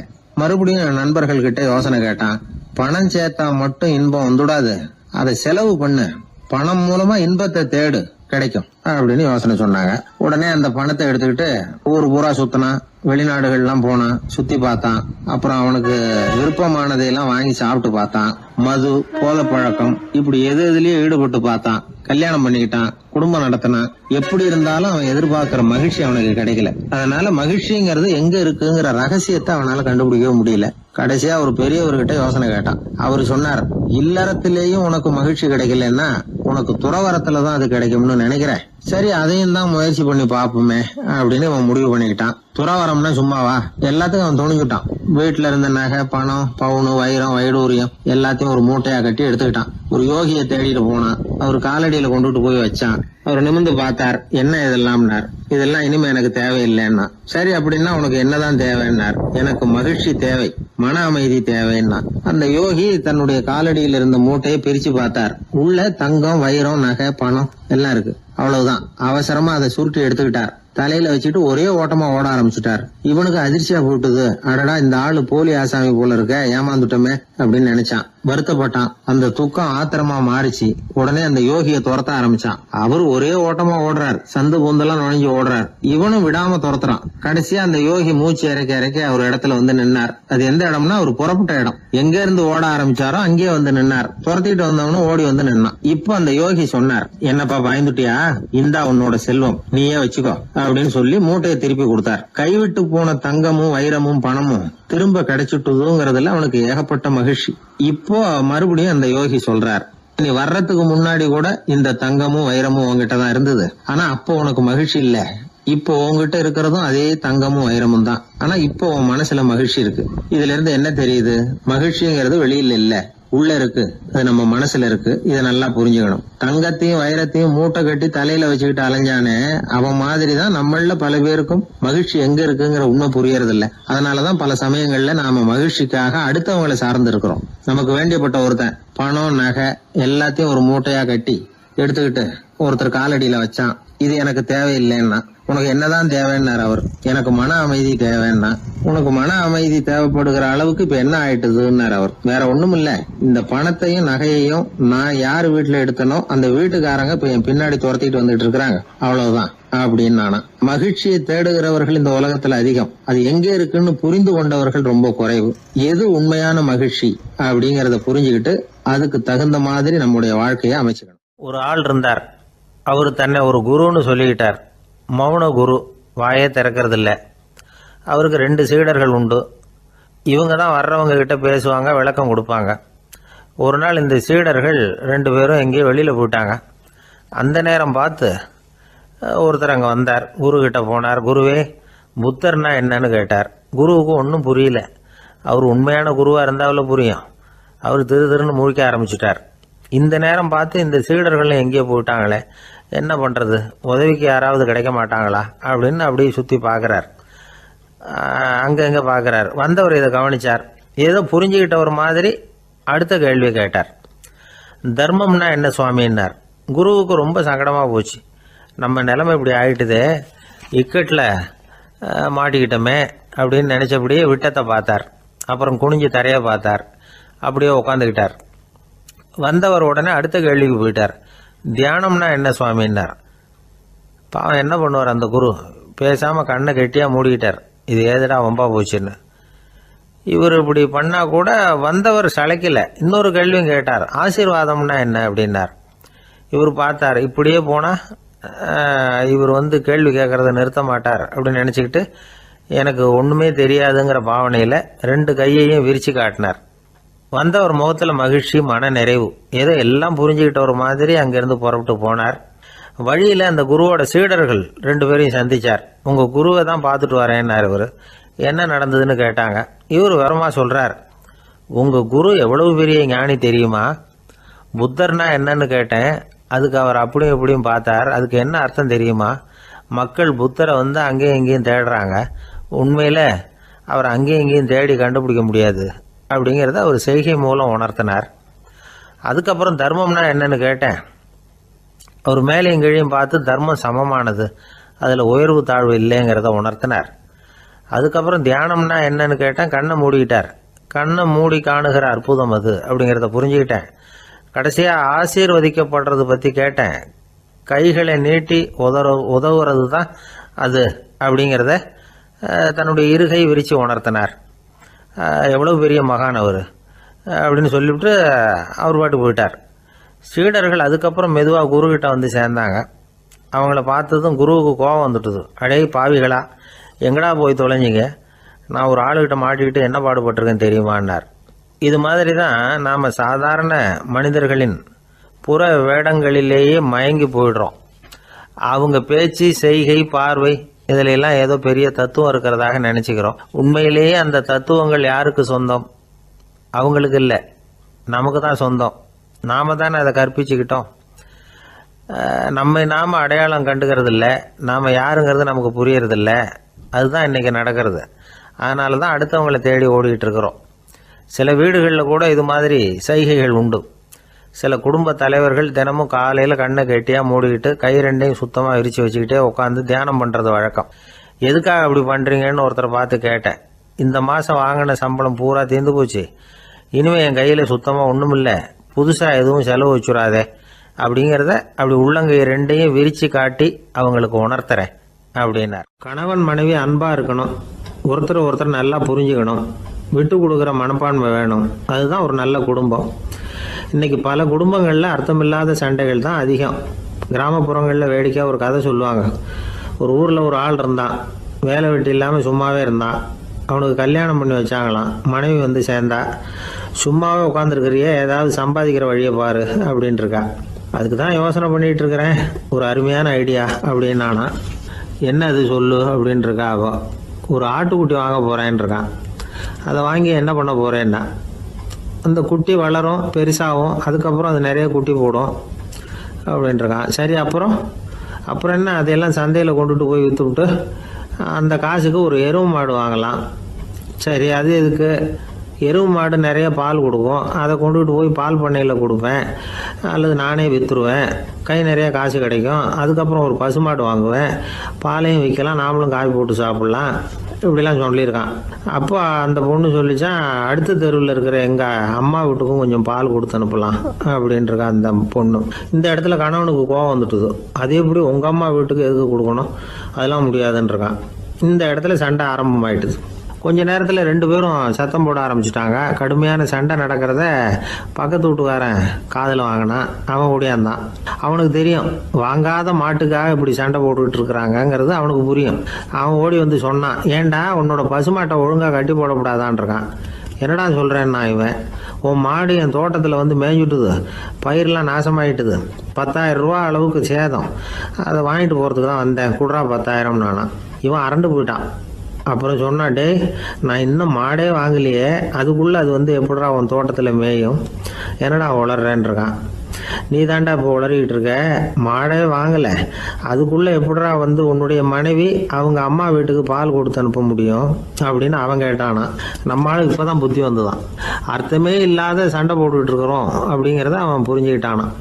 மறுபடியும் நண்பர்கள் கிட்ட யோசனை கேட்டான். பணம் சேர்த்தா மட்டும் இன்பம் வந்துடாது, அதை செலவு பண்ணு, பணம் மூலமா இன்பத்தை தேடு, கிடைக்கும் அப்படின்னு யோசனை சொன்னாங்க. உடனே அந்த பணத்தை எடுத்துக்கிட்டு ஊர் பூரா சுத்தினான். வெளிநாடுகள்லாம் போனான், சுத்தி பார்த்தான். அப்புறம் அவனுக்கு விருப்பமானதையெல்லாம் வாங்கி சாப்பிட்டு பார்த்தான். மது, போதை பழக்கம், இப்படி எதுலயும் ஈடுபட்டு பார்த்தான். கல்யாணம் பண்ணிக்கிட்டான், குடும்பம் நடத்தினான். எப்படி இருந்தாலும் அவன் எதிர்பார்க்கிற மகிழ்ச்சி அவனுக்கு கிடைக்கல. அதனால மகிழ்ச்சிங்கிறது எங்க இருக்குங்கிற ரகசியத்தை அவனால கண்டுபிடிக்கவே முடியல. கடைசியா ஒரு பெரியவர்கிட்ட யோசனை கேட்டான். அவரு சொன்னார், இல்லறத்திலேயும் உனக்கு மகிழ்ச்சி கிடைக்கலன்னா உனக்கு துறவரத்துலதான் அது கிடைக்கும்னு நினைக்கிறேன். சரி, அதையும் தான் முயற்சி பண்ணி பாப்போமே அப்படின்னு அவன் முடிவு பண்ணிக்கிட்டான். துறவரம்னா சும்மாவா? எல்லாத்துக்கும் அவன் துணிஞ்சுட்டான். வீட்டுல இருந்த நகை, பணம், பவுனு, வைரம், வைடூரியம் எல்லாத்தையும் ஒரு மூட்டையா கட்டி எடுத்துக்கிட்டான். ஒரு யோகியை தேடிட்டு போனான். அவர் காலடியில கொண்டுட்டு போய் வச்சான். அவர் நிமிர்ந்து பார்த்தார். என்ன இதெல்லாம்னார். இதெல்லாம் இனிமே எனக்கு தேவையில்லைன்னா. சரி, அப்படின்னா உனக்கு என்னதான் தேவைன்னார். எனக்கு மகிழ்ச்சி தேவை, மன அமைதி தேவைன்னா. அந்த யோகி தன்னுடைய காலடியில் இருந்த மூட்டையை பிரிச்சு பார்த்தார். உள்ள தங்கம், வைரம், நகை, பணம் எல்லாம் இருக்கு. அவ்வளவுதான். அவசரமா அதை சுருட்டி எடுத்துக்கிட்டார். தலையில வச்சுட்டு ஒரே ஓட்டமா ஓட ஆரம்பிச்சுட்டார். இவனுக்கு அதிர்ச்சியா போட்டுது. அடடா, இந்த ஆளு போலி ஆசாமி போல இருக்க, ஏமாந்துட்டோமே அப்படின்னு நினைச்சான். வருத்தப்பட்டான். அந்த துக்கம் ஆத்திரமா மாறிச்சு. உடனே அந்த யோகியை துரத்த ஆரம்பிச்சான். அவரு ஒரே ஓட்டமா ஓடுறார். சந்து பூந்தெல்லாம் நுழைஞ்சு ஓடுறார். இவனும் விடாம துரத்துறான். கடைசியா அந்த யோகி மூச்சு இறக்க ஒரு இடத்துல வந்து நின்னார். அது எந்த இடம்னா ஒரு புறப்பட்ட இடம். எங்க இருந்து ஓட ஆரம்பிச்சாரோ அங்கே வந்து நின்னார். துரத்திட்டு வந்தவனும் ஓடி வந்து நின்னான். இப்ப அந்த யோகி சொன்னார், என்னப்பா பயந்துட்டியா? இந்தா உன்னோட செல்வம், நீயே வச்சுக்கோ அப்படின்னு சொல்லி மூட்டையை திருப்பி கொடுத்தார். கைவிட்டு போன தங்கமும், வைரமும், பணமும் திரும்ப கிடைச்சிட்டுதுங்கிறதுல அவனுக்கு ஏகப்பட்ட மகிழ்ச்சி. இப்போ மறுபடியும் அந்த யோகி சொல்றார், நீ வர்றதுக்கு முன்னாடி கூட இந்த தங்கமும் வைரமும் உங்ககிட்டதான் இருந்தது. ஆனா அப்போ உனக்கு மகிழ்ச்சி இல்ல. இப்போ உங்ககிட்ட இருக்கிறதும் அதே தங்கமும் வைரமும் தான். ஆனா இப்போ உன் மனசுல மகிழ்ச்சி இருக்கு. இதுல இருந்து என்ன தெரியுது? மகிழ்ச்சிங்கிறது வெளியில இல்ல, உள்ள இருக்கு. அது நம்ம மனசுல இருக்கு. இதை நல்லா புரிஞ்சுக்கணும். தங்கத்தையும் வைரத்தையும் மூட்டை கட்டி தலையில வச்சுக்கிட்டு அலைஞ்சானே, அவன் மாதிரிதான் நம்மள பல பேருக்கும் மகிழ்ச்சி எங்க இருக்குங்கிற உண்மை புரியறது இல்ல. அதனாலதான் பல சமயங்கள்ல நாம மகிழ்ச்சிக்காக அடுத்தவங்களை சார்ந்து இருக்கிறோம். நமக்கு வேண்டியப்பட்ட ஒருத்தன் பணம், நகை எல்லாத்தையும் ஒரு மூட்டையா கட்டி எடுத்துக்கிட்டு ஒருத்தர் காலடியில வச்சான். இது எனக்கு தேவையில்லைன்னா. உனக்கு என்னதான் தேவைன்னார் அவர். எனக்கு மன அமைதி தேவைன்னா. உனக்கு மன அமைதி தேவைப்படுகிற அளவுக்கு இப்ப என்ன ஆயிட்டுதுன்னார் அவர். வேற ஒண்ணும் இல்ல, இந்த பணத்தையும் நகையையும் நான் யாரு வீட்டுல எடுத்தனோ அந்த வீட்டுக்காரங்க இப்ப என் பின்னாடி துரத்திட்டு வந்துட்டு இருக்கிறாங்க, அவ்வளவுதான் அப்படின்னு நானா. மகிழ்ச்சியை தேடுகிறவர்கள் இந்த உலகத்துல அதிகம். அது எங்க இருக்குன்னு புரிந்து கொண்டவர்கள் ரொம்ப குறைவு. எது உண்மையான மகிழ்ச்சி அப்படிங்கறத புரிஞ்சுக்கிட்டு அதுக்கு தகுந்த மாதிரி நம்முடைய வாழ்க்கையை அமைச்சுக்கணும். ஒரு ஆள் இருந்தார். அவரு தன்னை ஒரு குருன்னு சொல்லிக்கிட்டார். மௌன குரு, வாயே திறக்கிறதில்ல. அவருக்கு 2 சீடர்கள் உண்டு. இவங்க தான் வர்றவங்க கிட்ட பேசுவாங்க, விளக்கம் கொடுப்பாங்க. ஒரு நாள் இந்த சீடர்கள் 2 பேரும் எங்கேயோ வெளியில் போயிட்டாங்க. அந்த நேரம் பார்த்து ஒருத்தர் அங்கே வந்தார். குரு கிட்ட போனார். குருவே, புத்தர்னா என்னன்னு கேட்டார். குருவுக்கு ஒன்றும் புரியல. அவர் உண்மையான குருவாக இருந்தாவில் புரியும். அவர் திருன்னு முழிக்க ஆரம்பிச்சுட்டார். இந்த நேரம் பார்த்து இந்த சீடர்கள் எங்கேயோ போயிட்டாங்களே, என்ன பண்ணுறது, உதவிக்கு யாராவது கிடைக்க மாட்டாங்களா அப்படின்னு அப்படியே சுற்றி பார்க்குறார். அங்கங்கே பார்க்குறார். வந்தவர் இதை கவனித்தார். ஏதோ புரிஞ்சுக்கிட்ட ஒரு மாதிரி அடுத்த கேள்வி கேட்டார். தர்மம்னா என்ன சுவாமின்னார். குருவுக்கு ரொம்ப சங்கடமாக போச்சு. நம்ம நிலைமை இப்படி ஆகிட்டுதே, இக்கட்டில் மாட்டிக்கிட்டோமே அப்படின்னு நினச்சபடியே விட்டத்தை பார்த்தார். அப்புறம் குனிஞ்சு தரையை பார்த்தார். அப்படியே உட்காந்துக்கிட்டார். வந்தவர் உடனே அடுத்த கேள்விக்கு போயிட்டார். தியானம்னா என்ன சுவாமின்னார். பாவம் என்ன பண்ணுவார் அந்த குரு, பேசாமல் கண்ணை கெட்டியாக மூடிக்கிட்டார். இது ஏதுடா வம்பா போச்சுன்னு. இவர் இப்படி பண்ணால் கூட வந்தவர் சளைக்கல. இன்னொரு கேள்வியும் கேட்டார். ஆசீர்வாதம்னா என்ன அப்படின்னார். இவர் பார்த்தார், இப்படியே போனால் இவர் கேள்வி கேட்குறத நிறுத்த மாட்டார் அப்படின்னு நினச்சிக்கிட்டு எனக்கு ஒன்றுமே தெரியாதுங்கிற பாவனையில் 2 கையையும் விரித்து காட்டினார். வந்தவர் முகத்தில் மகிழ்ச்சி, மன நிறைவு, ஏதோ எல்லாம் புரிஞ்சுக்கிட்ட ஒரு மாதிரி அங்கேருந்து புறப்பட்டு போனார். வழியில் அந்த குருவோட சீடர்கள் 2 பேரையும் சந்தித்தார். உங்கள் குருவை தான் பார்த்துட்டு வரேன்னார் இவர். என்ன நடந்ததுன்னு கேட்டாங்க. இவர் விவரமாக சொல்கிறார். உங்கள் குரு எவ்வளவு பெரிய ஞானி தெரியுமா? புத்தர்னா என்னன்னு கேட்டேன். அதுக்கு அவர் அப்படியும் இப்படியும் பார்த்தார். அதுக்கு என்ன அர்த்தம் தெரியுமா? மக்கள் புத்தரை அங்கேயும் இங்கேயும் தேடுறாங்க. உண்மையில் அவர் அங்கேயும் இங்கேயும் தேடி கண்டுபிடிக்க முடியாது அப்படிங்கிறத அவர் செய்கை மூலம் உணர்த்தினார். அதுக்கப்புறம் தர்மம்னா என்னன்னு கேட்டேன். அவர் மேலேயும் கீழையும் பார்த்து தர்மம் சமமானது, அதில் உயர்வு தாழ்வு இல்லைங்கிறத உணர்த்தினார். அதுக்கப்புறம் தியானம்னா என்னன்னு கேட்டேன். கண்ணை மூடிக்கிட்டார். கண்ணை மூடி காணுகிற அற்புதம் அது அப்படிங்கிறத புரிஞ்சுக்கிட்டேன். கடைசியாக ஆசீர்வதிக்கப்படுறது பற்றி கேட்டேன். கைகளை நீட்டி உதவுறது தான் அது அப்படிங்கிறத தன்னுடைய இருகை விரித்து உணர்த்தினார். எவ்வளோ பெரிய மகான் அவர் அப்படின்னு சொல்லிவிட்டு அவர் பாட்டு போயிட்டார். சீடர்கள் அதுக்கப்புறம் மெதுவாக குருக்கிட்ட சேர்ந்தாங்க. அவங்கள பார்த்ததும் குருவுக்கு கோபம் வந்துட்டுது. அடே பாவிகளா, எங்கடா போய் தொலைஞ்சிங்க? நான் ஒரு ஆளுகிட்ட மாட்டிக்கிட்டு என்ன பாடுபட்டிருக்கேன் தெரியுமான்னார். இது மாதிரி தான் நாம் சாதாரண மனிதர்களின் புற வேடங்களிலேயே மயங்கி போயிடுறோம். அவங்க பேச்சு, செய்கை, பார்வை இதிலெல்லாம் ஏதோ பெரிய தத்துவம் இருக்கிறதாக நினச்சிக்கிறோம். உண்மையிலேயே அந்த தத்துவங்கள் யாருக்கு சொந்தம்? அவங்களுக்கு இல்லை, நமக்கு தான் சொந்தம். நாம் தானே அதை கற்பிச்சுக்கிட்டோம். நம்மை நாம் அடையாளம் கண்டுக்கிறது இல்லை. நாம் யாருங்கிறது நமக்கு புரியறதில்ல. அதுதான் இன்றைக்கி நடக்கிறது. அதனால தான் அடுத்தவங்களை தேடி ஓடிக்கிட்டு இருக்கிறோம். சில வீடுகளில் கூட இது மாதிரி சைகைகள் உண்டு. சில குடும்ப தலைவர்கள் தினமும் காலையில் கண்ணை கெட்டியாக மூடிக்கிட்டு கை 2ஐயும் சுத்தமாக விரித்து வச்சுக்கிட்டே உட்காந்து தியானம் பண்ணுறது வழக்கம். எதுக்காக அப்படி பண்ணுறீங்கன்னு ஒருத்தரை பார்த்து கேட்டேன். இந்த மாதம் வாங்கின சம்பளம் பூரா தீர்ந்து போச்சு, இனிமேல் என் கையில் சுத்தமாக ஒன்றும் இல்லை, புதுசாக எதுவும் செலவு வச்சுடாதே அப்படிங்கிறத அப்படி உள்ளங்கை 2ஐயும் விரித்து காட்டி அவங்களுக்கு உணர்த்துறேன் அப்படின்னார். கணவன் மனைவி அன்பாக இருக்கணும், ஒருத்தர் நல்லா புரிஞ்சுக்கணும், விட்டு கொடுக்குற மனப்பான்மை வேணும். அதுதான் ஒரு நல்ல குடும்பம். இன்றைக்கி பல குடும்பங்களில் அர்த்தமில்லாத சண்டைகள் தான் அதிகம். கிராமப்புறங்களில் வேடிக்கையாக ஒரு கதை சொல்லுவாங்க. ஒரு ஊரில் ஒரு ஆள் இருந்தான், வேலை வெட்டி இல்லாமல் சும்மாவே இருந்தான். அவனுக்கு கல்யாணம் பண்ணி வச்சாங்களாம். மனைவி சேர்ந்தா. சும்மாவே உட்காந்துருக்கிறியே, ஏதாவது சம்பாதிக்கிற வழியை பாரு அப்படின்ட்டுருக்கா. அதுக்கு தான் யோசனை பண்ணிகிட்டு இருக்கிறேன், ஒரு அருமையான ஐடியா அப்படின்னு. நானா என்ன அது சொல்லு அப்படின்ட்டுருக்கா. அவன் ஒரு ஆட்டுக்குட்டி வாங்க போகிறேன்னு இருக்கான். அதை வாங்கி என்ன பண்ண போகிறேன்னா, அந்த குட்டி வளரும், பெருசாகும், அதுக்கப்புறம் அது நிறைய குட்டி போடும் அப்படின்ட்டுருக்கான். சரி, அப்புறம் என்ன, அதையெல்லாம் சந்தையில் கொண்டுட்டு போய் விற்றுவிட்டு அந்த காசுக்கு ஒரு எருவு மாடு வாங்கலாம். சரி, அது எதுக்கு? எருவு மாடு நிறைய பால் கொடுக்கும், அதை கொண்டுகிட்டு போய் பால் பண்ணையில் கொடுப்பேன், அல்லது நானே விற்றுருவேன், கை நிறைய காசு கிடைக்கும். அதுக்கப்புறம் ஒரு பசுமாடு வாங்குவேன், பாலையும் விற்கலாம், நாமளும் காய் போட்டு சாப்பிட்லாம், இப்படிலாம் சொல்லியிருக்கான். அப்போ அந்த பொண்ணு சொல்லிச்சான், அடுத்த தெருவில் இருக்கிற எங்கள் அம்மா வீட்டுக்கும் கொஞ்சம் பால் கொடுத்து அனுப்பலாம் அப்படின்ட்டுருக்கா அந்த பொண்ணு. இந்த இடத்துல கணவனுக்கு கோவம் வந்துட்டுது. அது எப்படி உங்கள் அம்மா வீட்டுக்கு எதுக்கு கொடுக்கணும்? அதெல்லாம் முடியாதுன்றிருக்கான். இந்த இடத்துல சண்டை ஆரம்பமாயிட்டுது. கொஞ்ச நேரத்தில் 2 பேரும் சத்தம் போட ஆரம்பிச்சிட்டாங்க. கடுமையான சண்டை நடக்கிறத பக்கத்து வீட்டுக்காரன் காதில் வாங்கினான். அவன் ஓடியாந்தான். அவனுக்கு தெரியும், வாங்காத மாட்டுக்காக இப்படி சண்டை போட்டுக்கிட்டு இருக்கிறாங்கங்கிறது அவனுக்கு புரியும். அவன் ஓடி சொன்னான், ஏண்டா உன்னோட பசுமாட்டை ஒழுங்காக கட்டி போடக்கூடாதான்ருக்கான். என்னடா சொல்கிறேன்னா, இவன் உன் மாடு என் தோட்டத்தில் மேய்ஞ்சுட்டுது, பயிரெலாம் நாசமாயிட்டுது, 10,000 ரூபா அளவுக்கு சேதம், அதை வாங்கிட்டு போகிறதுக்கு தான் வந்தேன், குடுறா 10,000 நானா. இவன் அரண்டு போயிட்டான். அப்புறம் சொன்னா, டே நான் இன்னும் மாடே வாங்கலையே, அதுக்குள்ளே அது எப்படிடா உன் தோட்டத்தில் மேயும், என்னடா உளறேன்ருக்கான். நீ தாண்டா இப்போ உளறிக்கிட்டு இருக்க, மாடே வாங்கலை, அதுக்குள்ளே எப்படிடா உன்னுடைய மனைவி அவங்க அம்மா வீட்டுக்கு பால் கொடுத்து அனுப்ப முடியும் அப்படின்னு அவன் கேட்டானா. நம்மளுக்கு இப்போ தான் புத்தி வந்துதான். அர்த்தமே இல்லாத சண்டை போட்டுக்கிட்டு இருக்கிறோம் அப்படிங்கிறத அவன் புரிஞ்சுக்கிட்டானான்.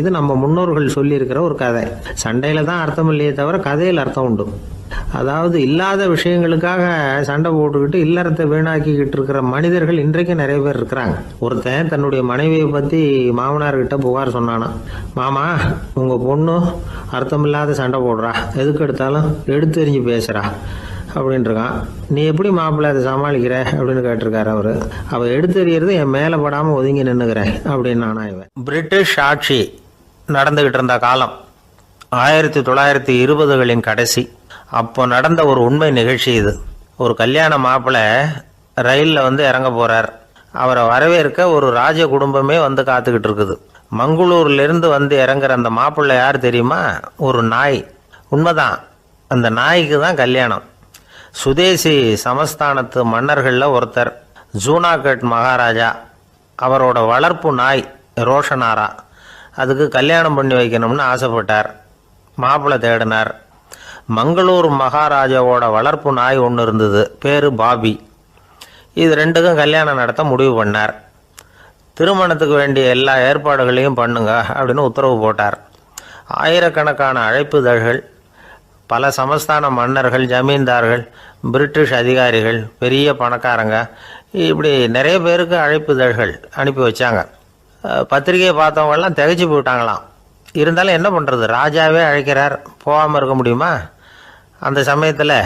இது நம்ம முன்னோர்கள் சொல்லியிருக்கிற ஒரு கதை. சண்டையில் தான் அர்த்தம் இல்லையே தவிர கதையில் அர்த்தம் உண்டு. அதாவது இல்லாத விஷயங்களுக்காக சண்டை போட்டுக்கிட்டு இல்லறத்தை வீணாக்கிக்கிட்டு இருக்கிற மனிதர்கள் இன்றைக்கு நிறைய பேர் இருக்கிறாங்க. ஒருத்தன் தன்னுடைய மனைவியை பற்றி மாமனார்கிட்ட புகார் சொன்னானா, மாமா உங்கள் பொண்ணு அர்த்தமில்லாத சண்டை போடுறா, எதுக்கு எடுத்தாலும் எடுத்தெறிஞ்சு பேசுகிறா அப்படின்ட்டுருக்கான். நீ எப்படி மாப்பிள்ளை அதை சமாளிக்கிற அப்படின்னு கேட்டிருக்காரு அவர். அவள் எடுத்தெறியறது என் மேலே படாமல் ஒதுங்கி நின்றுக்கிறேன் அப்படின்னு நானா. இவன் பிரிட்டிஷ் ஆட்சி நடந்துக்கிட்டு இருந்த காலம் 1920களின் கடைசி. அப்போ நடந்த ஒரு உண்மை நிகழ்ச்சி இது. ஒரு கல்யாண மாப்பிள்ளை ரயிலில் இறங்க போகிறார். அவரை வரவேற்க ஒரு ராஜ குடும்பமே காத்துக்கிட்டு இருக்குது. மங்களூர்லேருந்து இறங்குற அந்த மாப்பிள்ளை யார் தெரியுமா? ஒரு நாய். உண்மைதான், அந்த நாய்க்கு தான் கல்யாணம். சுதேசி சமஸ்தானத்து மன்னர்களில் ஒருத்தர் ஜூனாகட் மகாராஜா. அவரோட வளர்ப்பு நாய் ரோஷனாரா. அதுக்கு கல்யாணம் பண்ணி வைக்கணும்னு ஆசைப்பட்டார். மாப்பிள்ளை தேடினார். மங்களூர் மகாராஜாவோட வளர்ப்பு நாய் ஒன்று இருந்தது, பேர் பாபி. இது ரெண்டுக்கும் கல்யாணம் நடத்த முடிவு பண்ணார். திருமணத்துக்கு வேண்டிய எல்லா ஏற்பாடுகளையும் பண்ணுங்க அப்படின்னு உத்தரவு போட்டார். ஆயிரக்கணக்கான அழைப்புதழ்கள், பல சமஸ்தான மன்னர்கள், ஜமீன்தார்கள், பிரிட்டிஷ் அதிகாரிகள், பெரிய பணக்காரங்க, இப்படி நிறைய பேருக்கு அழைப்புதழ்கள் அனுப்பி வச்சாங்க. பத்திரிகையை பார்த்தவங்கெல்லாம் திகைச்சு போயிட்டாங்களாம். இருந்தாலும் என்ன பண்ணுறது, ராஜாவே அழைக்கிறார், போகாமல் இருக்க முடியுமா? அந்த சமயத்தில்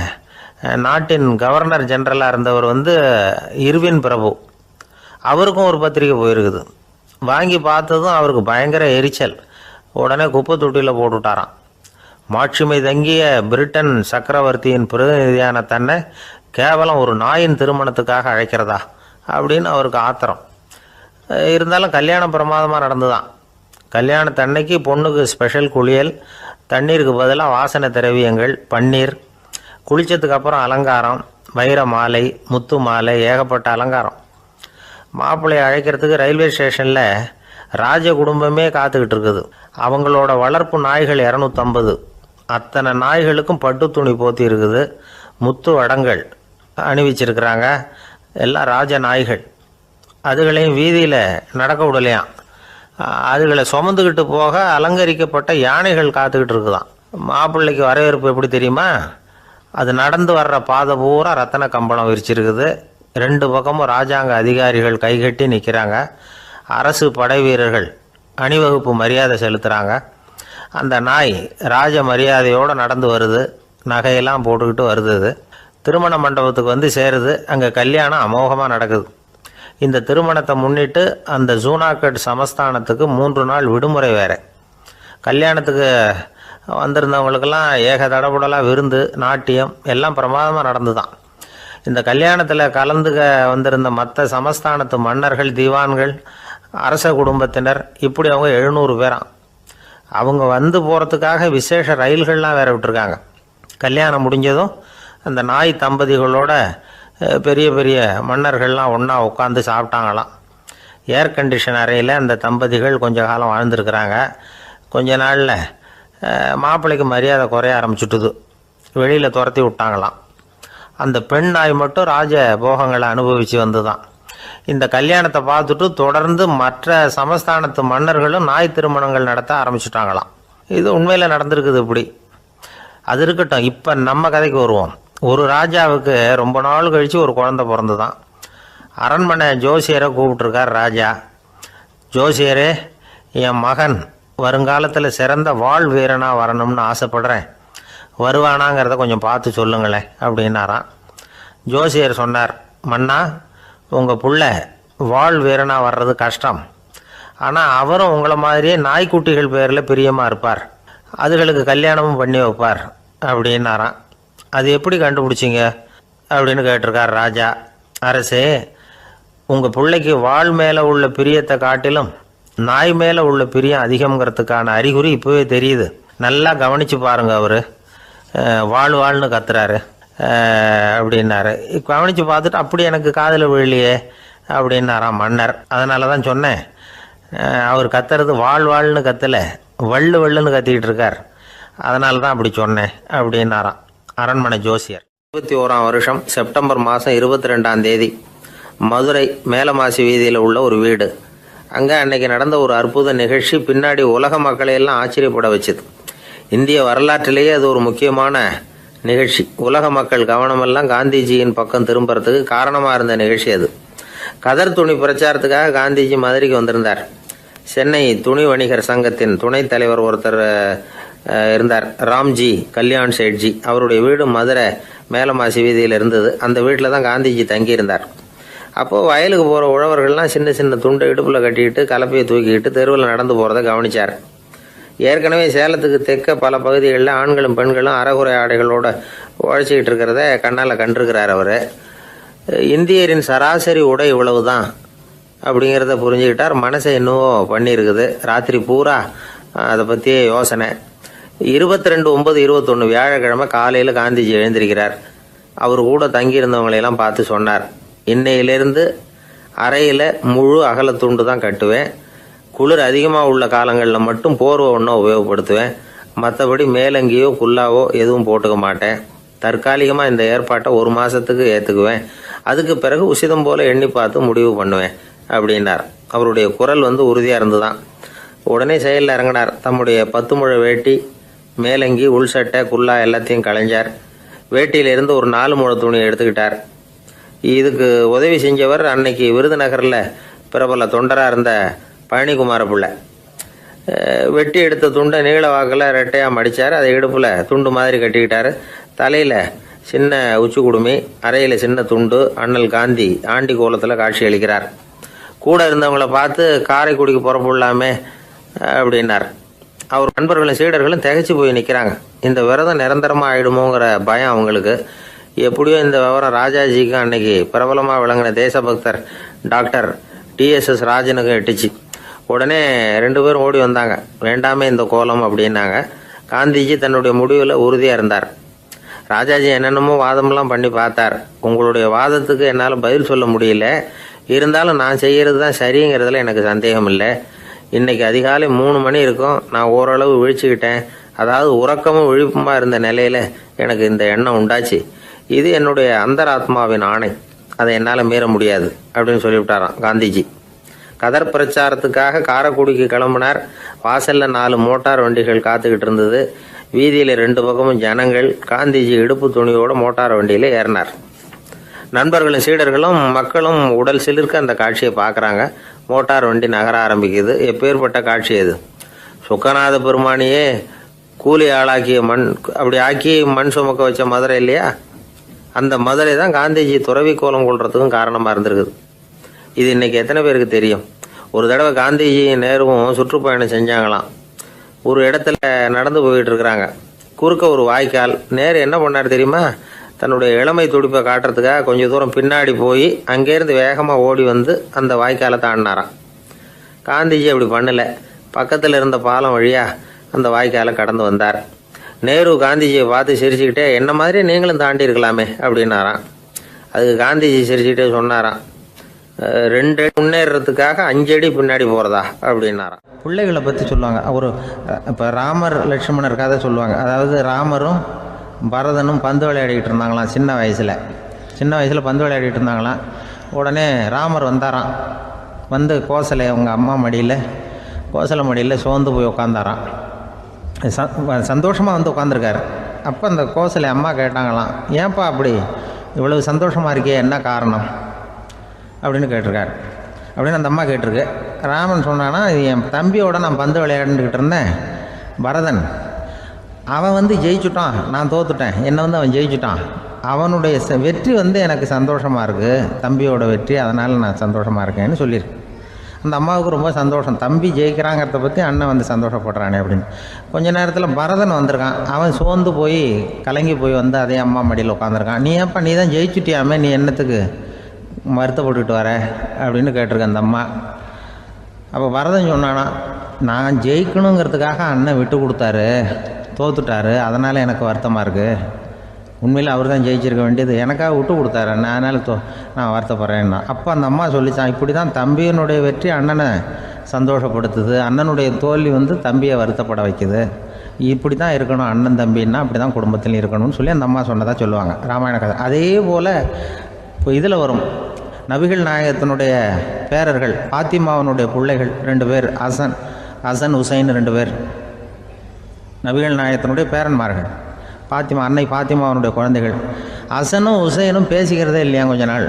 நாட்டின் கவர்னர் ஜெனரலாக இருந்தவர் இர்வின் பிரபு. அவருக்கும் ஒரு பத்திரிகை போயிருக்குது. வாங்கி பார்த்ததும் அவருக்கு பயங்கர எரிச்சல். உடனே குப்பை தொட்டியில் போட்டுவிட்டாராம். மாட்சிமை தங்கிய பிரிட்டன் சக்கரவர்த்தியின் பிரதிநிதியான தன்னை கேவலம் ஒரு நாயின் திருமணத்துக்காக அழைக்கிறதா அப்படின்னு அவருக்கு ஆத்திரம். இருந்தாலும் கல்யாணம் பிரமாதமாக நடந்துதான். கல்யாணத்தன்னைக்கு பொண்ணுக்கு ஸ்பெஷல் குளியல், தண்ணீருக்கு பதிலாக வாசனை திரவியங்கள், பன்னீர், குளித்ததுக்கு அப்புறம் அலங்காரம், வைர மாலை, முத்து மாலை, ஏகப்பட்ட அலங்காரம். மாப்பிள்ளையை அழைக்கிறதுக்கு ரயில்வே ஸ்டேஷனில் ராஜ குடும்பமே காத்துக்கிட்டு இருக்குது. அவங்களோட வளர்ப்பு நாய்கள் 250. அத்தனை நாய்களுக்கும் பட்டு துணி போத்தி இருக்குது. முத்து வடங்கள் அணிவிச்சிருக்கிறாங்க. எல்லாம் ராஜ நாய்கள். அதுகளையும் வீதியில் நடக்க விடலையாம். அதுகளை சுமந்துக்கிட்டு போக அலங்கரிக்கப்பட்ட யானைகள் காத்துக்கிட்டு இருக்குதான். மாப்பிள்ளைக்கு வரவேற்பு எப்படி தெரியுமா? அது நடந்து வர்ற பாதை பூரா ரத்தன கம்பளம் விரிச்சிருக்குது. 2 பக்கமும் ராஜாங்க அதிகாரிகள் கைகட்டி நிற்கிறாங்க. அரசு படை வீரர்கள் அணிவகுப்பு மரியாதை செலுத்துகிறாங்க. அந்த நாய் ராஜ மரியாதையோடு நடந்து வருது. நகையெல்லாம் போட்டுக்கிட்டு வருது. திருமண மண்டபத்துக்கு சேருது. அங்கே கல்யாணம் அமோகமாக நடக்குது. இந்த திருமணத்தை முன்னிட்டு அந்த ஜூனாகட் சமஸ்தானத்துக்கு 3 நாள் விடுமுறை வேறு. கல்யாணத்துக்கு வந்திருந்தவங்களுக்கெல்லாம் ஏக தடபுடலாக விருந்து, நாட்டியம் எல்லாம் பிரமாதமாக நடந்து தான். இந்த கல்யாணத்தில் கலந்துக்க வந்திருந்த மற்ற சமஸ்தானத்து மன்னர்கள், தீவான்கள், அரச குடும்பத்தினர், இப்படி அவங்க 700 பேராம். அவங்க போகிறதுக்காக விசேஷ ரயில்கள்லாம் வேற விட்டுருக்காங்க. கல்யாணம் முடிஞ்சதும் அந்த நாய் தம்பதிகளோட பெரிய பெரிய மன்னர்கள்லாம் ஒன்றா உட்காந்து சாப்பிட்டாங்களாம். ஏர் கண்டிஷன் அறையில் அந்த தம்பதிகள் கொஞ்ச காலம் வாழ்ந்துருக்கிறாங்க. கொஞ்ச நாளில் மாப்பிள்ளைக்கு மரியாதை குறைய ஆரம்பிச்சுட்டுது. வெளியில் துரத்தி விட்டாங்களாம். அந்த பெண் நாய் மட்டும் ராஜ போகங்களை அனுபவித்து வந்து தான். இந்த கல்யாணத்தை பார்த்துட்டு தொடர்ந்து மற்ற சமஸ்தானத்து மன்னர்களும் நாய் திருமணங்கள் நடத்த ஆரம்பிச்சுட்டாங்களாம். இது உண்மையில் நடந்திருக்குது. இப்படி அது இருக்கட்டும். இப்போ நம்ம கதைக்கு வருவோம். ஒரு ராஜாவுக்கு ரொம்ப நாள் கழித்து ஒரு குழந்தை பிறந்து தான். அரண்மனை ஜோசியரை கூப்பிட்டுருக்கார் ராஜா. ஜோசியரே, என் மகன் வருங்காலத்தில் சிறந்த வாழ் வீரனாக வரணும்னு ஆசைப்படுறேன். வருவானாங்கிறத கொஞ்சம் பார்த்து சொல்லுங்களேன் அப்படின்னாராம். ஜோசியர் சொன்னார், மன்னா, உங்கள் புள்ள வாழ் வீரனாக வர்றது கஷ்டம். ஆனால் அவரும் உங்களை மாதிரியே நாய்க்குட்டிகள் பேரில் பிரியமாக இருப்பார். அதுகளுக்கு கல்யாணமும் பண்ணி வைப்பார் அப்படின்னாராம். அது எப்படி கண்டுபிடிச்சிங்க அப்படின்னு கேட்டிருக்கார் ராஜா. அரசே, உங்கள் பிள்ளைக்கு வாழ் மேலே உள்ள பிரியத்தை காட்டிலும் நாய் மேலே உள்ள பிரியம் அதிகங்கிறதுக்கான அறிகுறி இப்போவே தெரியுது. நல்லா கவனித்து பாருங்க. அவர் வாழ்னு கத்துறாரு அப்படின்னாரு. கவனித்து பார்த்துட்டு அப்படி எனக்கு காதில் விழலையே அப்படின்னாராம் மன்னர். அதனால தான் சொன்னேன், அவர் கத்துறது வாழ்னு கத்தலை, வள்ளுன்னு கத்திக்கிட்டு இருக்கார். அதனால தான் அப்படி சொன்னேன் அப்படின்னாராம் அரண்மனை ஜோசியர். 21ஆம் வருஷம் செப்டம்பர் மாதம் 22ஆம் தேதி மதுரை மேலமாசி வீதியில் உள்ள ஒரு வீடு. அங்கே அன்னைக்கு நடந்த ஒரு அற்புத நிகழ்ச்சி பின்னாடி உலக மக்களையெல்லாம் ஆச்சரியப்பட வச்சுது. இந்திய வரலாற்றிலேயே அது ஒரு முக்கியமான நிகழ்ச்சி. உலக மக்கள் கவனமெல்லாம் காந்திஜியின் பக்கம் திரும்புறதுக்கு காரணமாக இருந்த நிகழ்ச்சி அது. கதர் துணி பிரச்சாரத்துக்காக காந்திஜி மதுரைக்கு வந்திருந்தார். சென்னை துணி வணிகர் சங்கத்தின் துணைத் தலைவர் ஒருத்தர் இருந்தார், ராம்ஜி கல்யாண் சேட்ஜி. அவருடைய வீடு மதுரை மேலமாசி வீதியில் இருந்தது. அந்த வீட்டில் தான் காந்திஜி தங்கியிருந்தார். அப்போது வயலுக்கு போகிற உழவர்கள்லாம் சின்ன சின்ன துண்டை இடுப்பில் கட்டிக்கிட்டு கலப்பையை தூக்கிக்கிட்டு தெருவில் நடந்து போகிறத கவனித்தார். ஏற்கனவே சேலத்துக்கு தெற்க பல பகுதிகளில் ஆண்களும் பெண்களும் அரைகுறை ஆடைகளோடு உழைச்சிக்கிட்டு இருக்கிறத கண்ணால் கண்டிருக்கிறார் அவர். இந்தியரின் சராசரி உடை இவ்வளவு தான் அப்படிங்கிறத புரிஞ்சுக்கிட்டார். மனசை இன்னும் பண்ணியிருக்குது. ராத்திரி பூரா அதை பற்றியே யோசனை. 22/9/21 வியாழக்கிழமை காலையில் காந்திஜி எழுந்திருக்கிறார். அவர் கூட தங்கியிருந்தவங்களையெல்லாம் பார்த்து சொன்னார், இன்னையிலேருந்து அறையில் முழு அகலத்துண்டு தான் கட்டுவேன். குளிர் அதிகமாக உள்ள காலங்களில் மட்டும் போர்வை ஒன்றும் உபயோகப்படுத்துவேன். மற்றபடி மேலங்கியோ குல்லாவோ எதுவும் போட்டுக்க மாட்டேன். தற்காலிகமாக இந்த ஏற்பாட்டை 1 மாதத்துக்கு ஏற்றுக்குவேன். அதுக்கு பிறகு உசிதம் போல எண்ணி பார்த்து முடிவு பண்ணுவேன் அப்படின்னார். அவருடைய குரல் உறுதியாக இருந்துதான். உடனே செயலில் இறங்கினார். தம்முடைய 10 முழ வேட்டி, மேலங்கி, உள் சட்டை, குல்லா எல்லாத்தையும் களைஞ்சார். வேட்டியிலிருந்து ஒரு 4 முழ துணியை எடுத்துக்கிட்டார். இதுக்கு உதவி செஞ்சவர் அன்னைக்கு விருதுநகரில் பிரபல தொண்டராக இருந்த பழனிக்குமார பிள்ளை. வெட்டி எடுத்த துண்டை நீள வாக்கில் ரெட்டையாக மடித்தார். அதை இடுப்பில் துண்டு மாதிரி கட்டிக்கிட்டார். தலையில் சின்ன உச்சி குடுமி, அறையில் சின்ன துண்டு. அண்ணல் காந்தி ஆண்டி கோலத்தில் காட்சி அளிக்கிறார். கூட இருந்தவங்களை பார்த்து காரைக்குடிக்கு புறப்படலாமே அப்படின்னார். அவர் நண்பர்களும் சீடர்களும் திகைச்சு போய் நிற்கிறாங்க. இந்த விரதம் நிரந்தரமாக ஆயிடுமோங்கிற பயம் அவங்களுக்கு. எப்படியோ இந்த விவரம் ராஜாஜிக்கு அன்னைக்கு பிரபலமாக விளங்கின தேசபக்தர் டாக்டர் TSS ராஜனுக்கு எட்டுச்சு. உடனே 2 பேரும் ஓடி வந்தாங்க. வேண்டாமே இந்த கோலம் அப்படின்னாங்க. காந்திஜி தன்னுடைய முடிவில் உறுதியாக இருந்தார். ராஜாஜி என்னென்னமோ வாதமெல்லாம் பண்ணி பார்த்தார். உங்களுடைய வாதத்துக்கு என்னால் பதில் சொல்ல முடியல, இருந்தாலும் நான் செய்கிறது தான் சரிங்கிறதுல எனக்கு சந்தேகம் இல்லை. இன்னைக்கு அதிகாலை 3 மணி இருக்கும். நான் ஓரளவு விழிச்சுக்கிட்டேன். அதாவது உறக்கமும் விழிப்புமா இருந்த நிலையில் எனக்கு இந்த எண்ணம் உண்டாச்சு. இது என்னுடைய அந்தராத்மாவின் ஆணை, அதை என்னால் மீற முடியாது அப்படின்னு சொல்லிவிட்டாராம் காந்திஜி. கதர் பிரச்சாரத்துக்காக காரைக்குடிக்கு கிளம்பினார். வாசலில் 4 மோட்டார் வண்டிகள் காத்துக்கிட்டு இருந்தது. வீதியில் 2 பக்கமும் ஜனங்கள். காந்திஜி இடுப்பு துணியோடு மோட்டார் வண்டியில் ஏறினார். நண்பர்களும் சீடர்களும் மக்களும் உடல் சிலிர்க்க அந்த காட்சியை பார்க்குறாங்க. மோட்டார் வண்டி நகர ஆரம்பிக்குது. எப்பேற்பட்ட காட்சி அது! சுக்கநாத பெருமானியே கூலி ஆளாக்கிய அப்படி ஆக்கி மண் சுமக்க வச்ச மதுரை இல்லையா, அந்த மதுரை தான் காந்திஜி துறவி கோலம் கொள்றதுக்கும் காரணமாக இருந்திருக்குது. இது இன்னைக்கு எத்தனை பேருக்கு தெரியும்? ஒரு தடவை காந்திஜி நேருவும் சுற்றுப்பயணம் செஞ்சாங்களாம். ஒரு இடத்துல நடந்து போயிட்டு இருக்கிறாங்க. குறுக்க ஒரு வாய்க்கால். நேரு என்ன பண்ணார் தெரியுமா? தன்னுடைய இளமை துடிப்பை காட்டுறதுக்காக கொஞ்சம் தூரம் பின்னாடி போய் அங்கேருந்து வேகமாக ஓடி வந்து அந்த வாய்க்காலை தாண்டினாராம். காந்திஜி அப்படி பண்ணலை. பக்கத்தில் இருந்த பாலம் வழியாக அந்த வாய்க்காலை கடந்து வந்தார். நேரு காந்திஜியை பார்த்து சிரிச்சுக்கிட்டே, என்ன மாதிரி நீங்களும் தாண்டி இருக்கலாமே அப்படின்னாராம். அதுக்கு காந்திஜி சிரிச்சுக்கிட்டே சொன்னாராம், 2 அடி முன்னேறதுக்காக 5 அடி பின்னாடி போகிறதா அப்படின்னாராம். பிள்ளைகளை பற்றி சொல்லுவாங்க. இப்போ ராமர் லட்சுமணர் கதை சொல்லுவாங்க. அதாவது ராமரும் பரதனும் பந்து விளையாடிக்கிட்டு இருந்தாங்களாம். சின்ன வயசில் பந்து விளையாடிட்டு இருந்தாங்களாம். உடனே ராமர் வந்தாராம். வந்து கோசலை அவங்க அம்மா கோசலை மடியில் சோர்ந்து போய் உட்காந்தாராம். சந்தோஷமாக வந்து உட்காந்துருக்காரு. அப்போ அந்த கோசலை அம்மா கேட்டாங்களாம், ஏன்ப்பா அப்படி இவ்வளவு சந்தோஷமாக இருக்கே, என்ன காரணம் அப்படின்னு கேட்டிருக்காரு. அப்படின்னு அந்த அம்மா கேட்டிருக்கு. ராமன் சொன்னான்னா, என் தம்பியோட நான் பந்து விளையாண்டுக்கிட்டு இருந்தேன். பரதன் அவன் ஜெயிச்சுட்டான், நான் தோத்துட்டேன். என்னை அவன் ஜெயிச்சுட்டான். அவனுடைய வெற்றி எனக்கு சந்தோஷமாக இருக்குது, தம்பியோட வெற்றி, அதனால் நான் சந்தோஷமாக இருக்கேன்னு சொல்லியிருக்கு. அந்த அம்மாவுக்கு ரொம்ப சந்தோஷம். தம்பி ஜெயிக்கிறாங்கிறத பற்றி அண்ணன் சந்தோஷப்படுறானே அப்படின்னு. கொஞ்ச நேரத்தில் பரதன் வந்திருக்கான். அவன் சோர்ந்து போய் கலங்கி போய் அதே அம்மா மடியில் உட்காந்துருக்கான். நீ தான் ஜெயிச்சுட்டியாமே, நீ என்னத்துக்கு வருத்தப்பட்டுக்கிட்டு வர அப்படின்னு கேட்டிருக்க அந்த அம்மா. அப்போ பரதன் சொன்னானா, நான் ஜெயிக்கணுங்கிறதுக்காக அண்ணன் விட்டு கொடுத்தாரு, தோத்துட்டாரு, அதனால் எனக்கு வருத்தமாக இருக்குது. உண்மையில் அவர் தான் ஜெயிச்சிருக்க வேண்டியது, எனக்காக விட்டு கொடுத்தாரு, அதனால் நான் வருத்தப்படுறேன்னா. அப்போ அந்த அம்மா சொல்லிச்சான், இப்படி தான் தம்பியினுடைய வெற்றி அண்ணனை சந்தோஷப்படுத்துது, அண்ணனுடைய தோல்வி தம்பியை வருத்தப்பட வைக்குது. இப்படி தான் இருக்கணும், அண்ணன் தம்பின்னா அப்படி தான் குடும்பத்தில் இருக்கணும்னு சொல்லி அந்த அம்மா சொன்னதாக சொல்லுவாங்க ராமாயண கதை. அதே போல் இப்போ இதில் வரும், நபிகள் நாயகத்தினுடைய பேரர்கள் பாத்திமாவனுடைய பிள்ளைகள் 2 பேர், ஹசன் ஹுசைன் 2 பேர் நபிகள் நாயகத்தினுடைய பேரன்மார்கள். அன்னை பாத்திமாவனுடைய குழந்தைகள். ஹசனும் ஹுசைனும் பேசிக்கிறதே இல்லையா கொஞ்ச நாள்.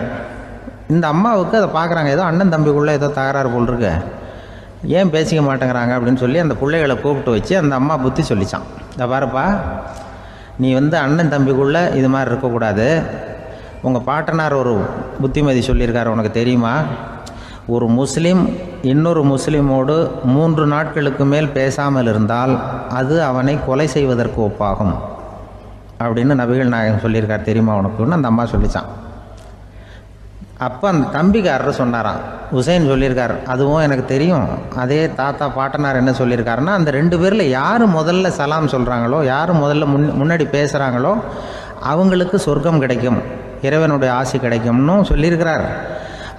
இந்த அம்மாவுக்கு அதை பார்க்குறாங்க, ஏதோ அண்ணன் தம்பிக்குள்ளே ஏதோ தகராறு போல் இருக்கு, ஏன் பேசிக்க மாட்டேங்கிறாங்க அப்படின்னு சொல்லி அந்த பிள்ளைகளை கூப்பிட்டு வச்சு அந்த அம்மா புத்தி சொல்லிச்சான். இந்த பாருப்பா, நீ அண்ணன் தம்பிக்குள்ளே இது மாதிரி இருக்கக்கூடாது. உங்கள் பாட்டனார் ஒரு புத்திமதி சொல்லியிருக்காரு, உனக்கு தெரியுமா? ஒரு முஸ்லீம் இன்னொரு முஸ்லீமோடு 3 நாட்களுக்கு மேல் பேசாமல் இருந்தால் அது அவனை கொலை செய்வதற்கு ஒப்பாகும் அப்படின்னு நபிகள் நாயகம் சொல்லியிருக்கார், தெரியுமா உனக்குன்னு அந்த அம்மா சொல்லிச்சான். அப்போ அந்த தம்பிக்காரர் சொன்னாராம், ஹுசைன் சொல்லியிருக்கார், அதுவும் எனக்கு தெரியும். அதே தாத்தா பாட்டனார் என்ன சொல்லியிருக்காருன்னா, அந்த 2 பேரில் யார் முதல்ல சலாம் சொல்கிறாங்களோ, யார் முதல்ல முன்னாடி பேசுகிறாங்களோ அவங்களுக்கு சொர்க்கம் கிடைக்கும், இறைவனுடைய ஆசி கிடைக்கும்னு சொல்லியிருக்கிறார்.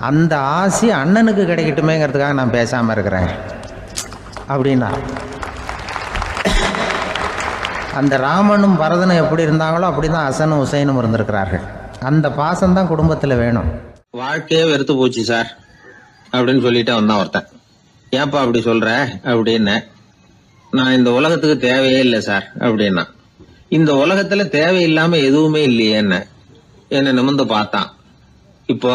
அந்த ஆசி அண்ணனுக்கு கிடைக்கட்டுமேங்கிறதுக்காக நான் பேசாமல் இருக்கிறேன் அப்படின்னா. அந்த ராமனும் பரதனும் எப்படி இருந்தாங்களோ அப்படி தான் ஹசனும் ஹுசைனும் இருந்திருக்கிறார்கள். அந்த பாசம்தான் குடும்பத்தில் வேணும். வாழ்க்கையே வெறுத்து போச்சு சார் அப்படின்னு சொல்லிட்டு வந்தான் ஒருத்தன். ஏன்பா அப்படி சொல்ற அப்படின்னு. நான் இந்த உலகத்துக்கு தேவையே இல்லை சார் அப்படின்னா. இந்த உலகத்துல தேவையில்லாம எதுவுமே இல்லையே என்ன நிமிர்ந்து பார்த்தான். இப்போ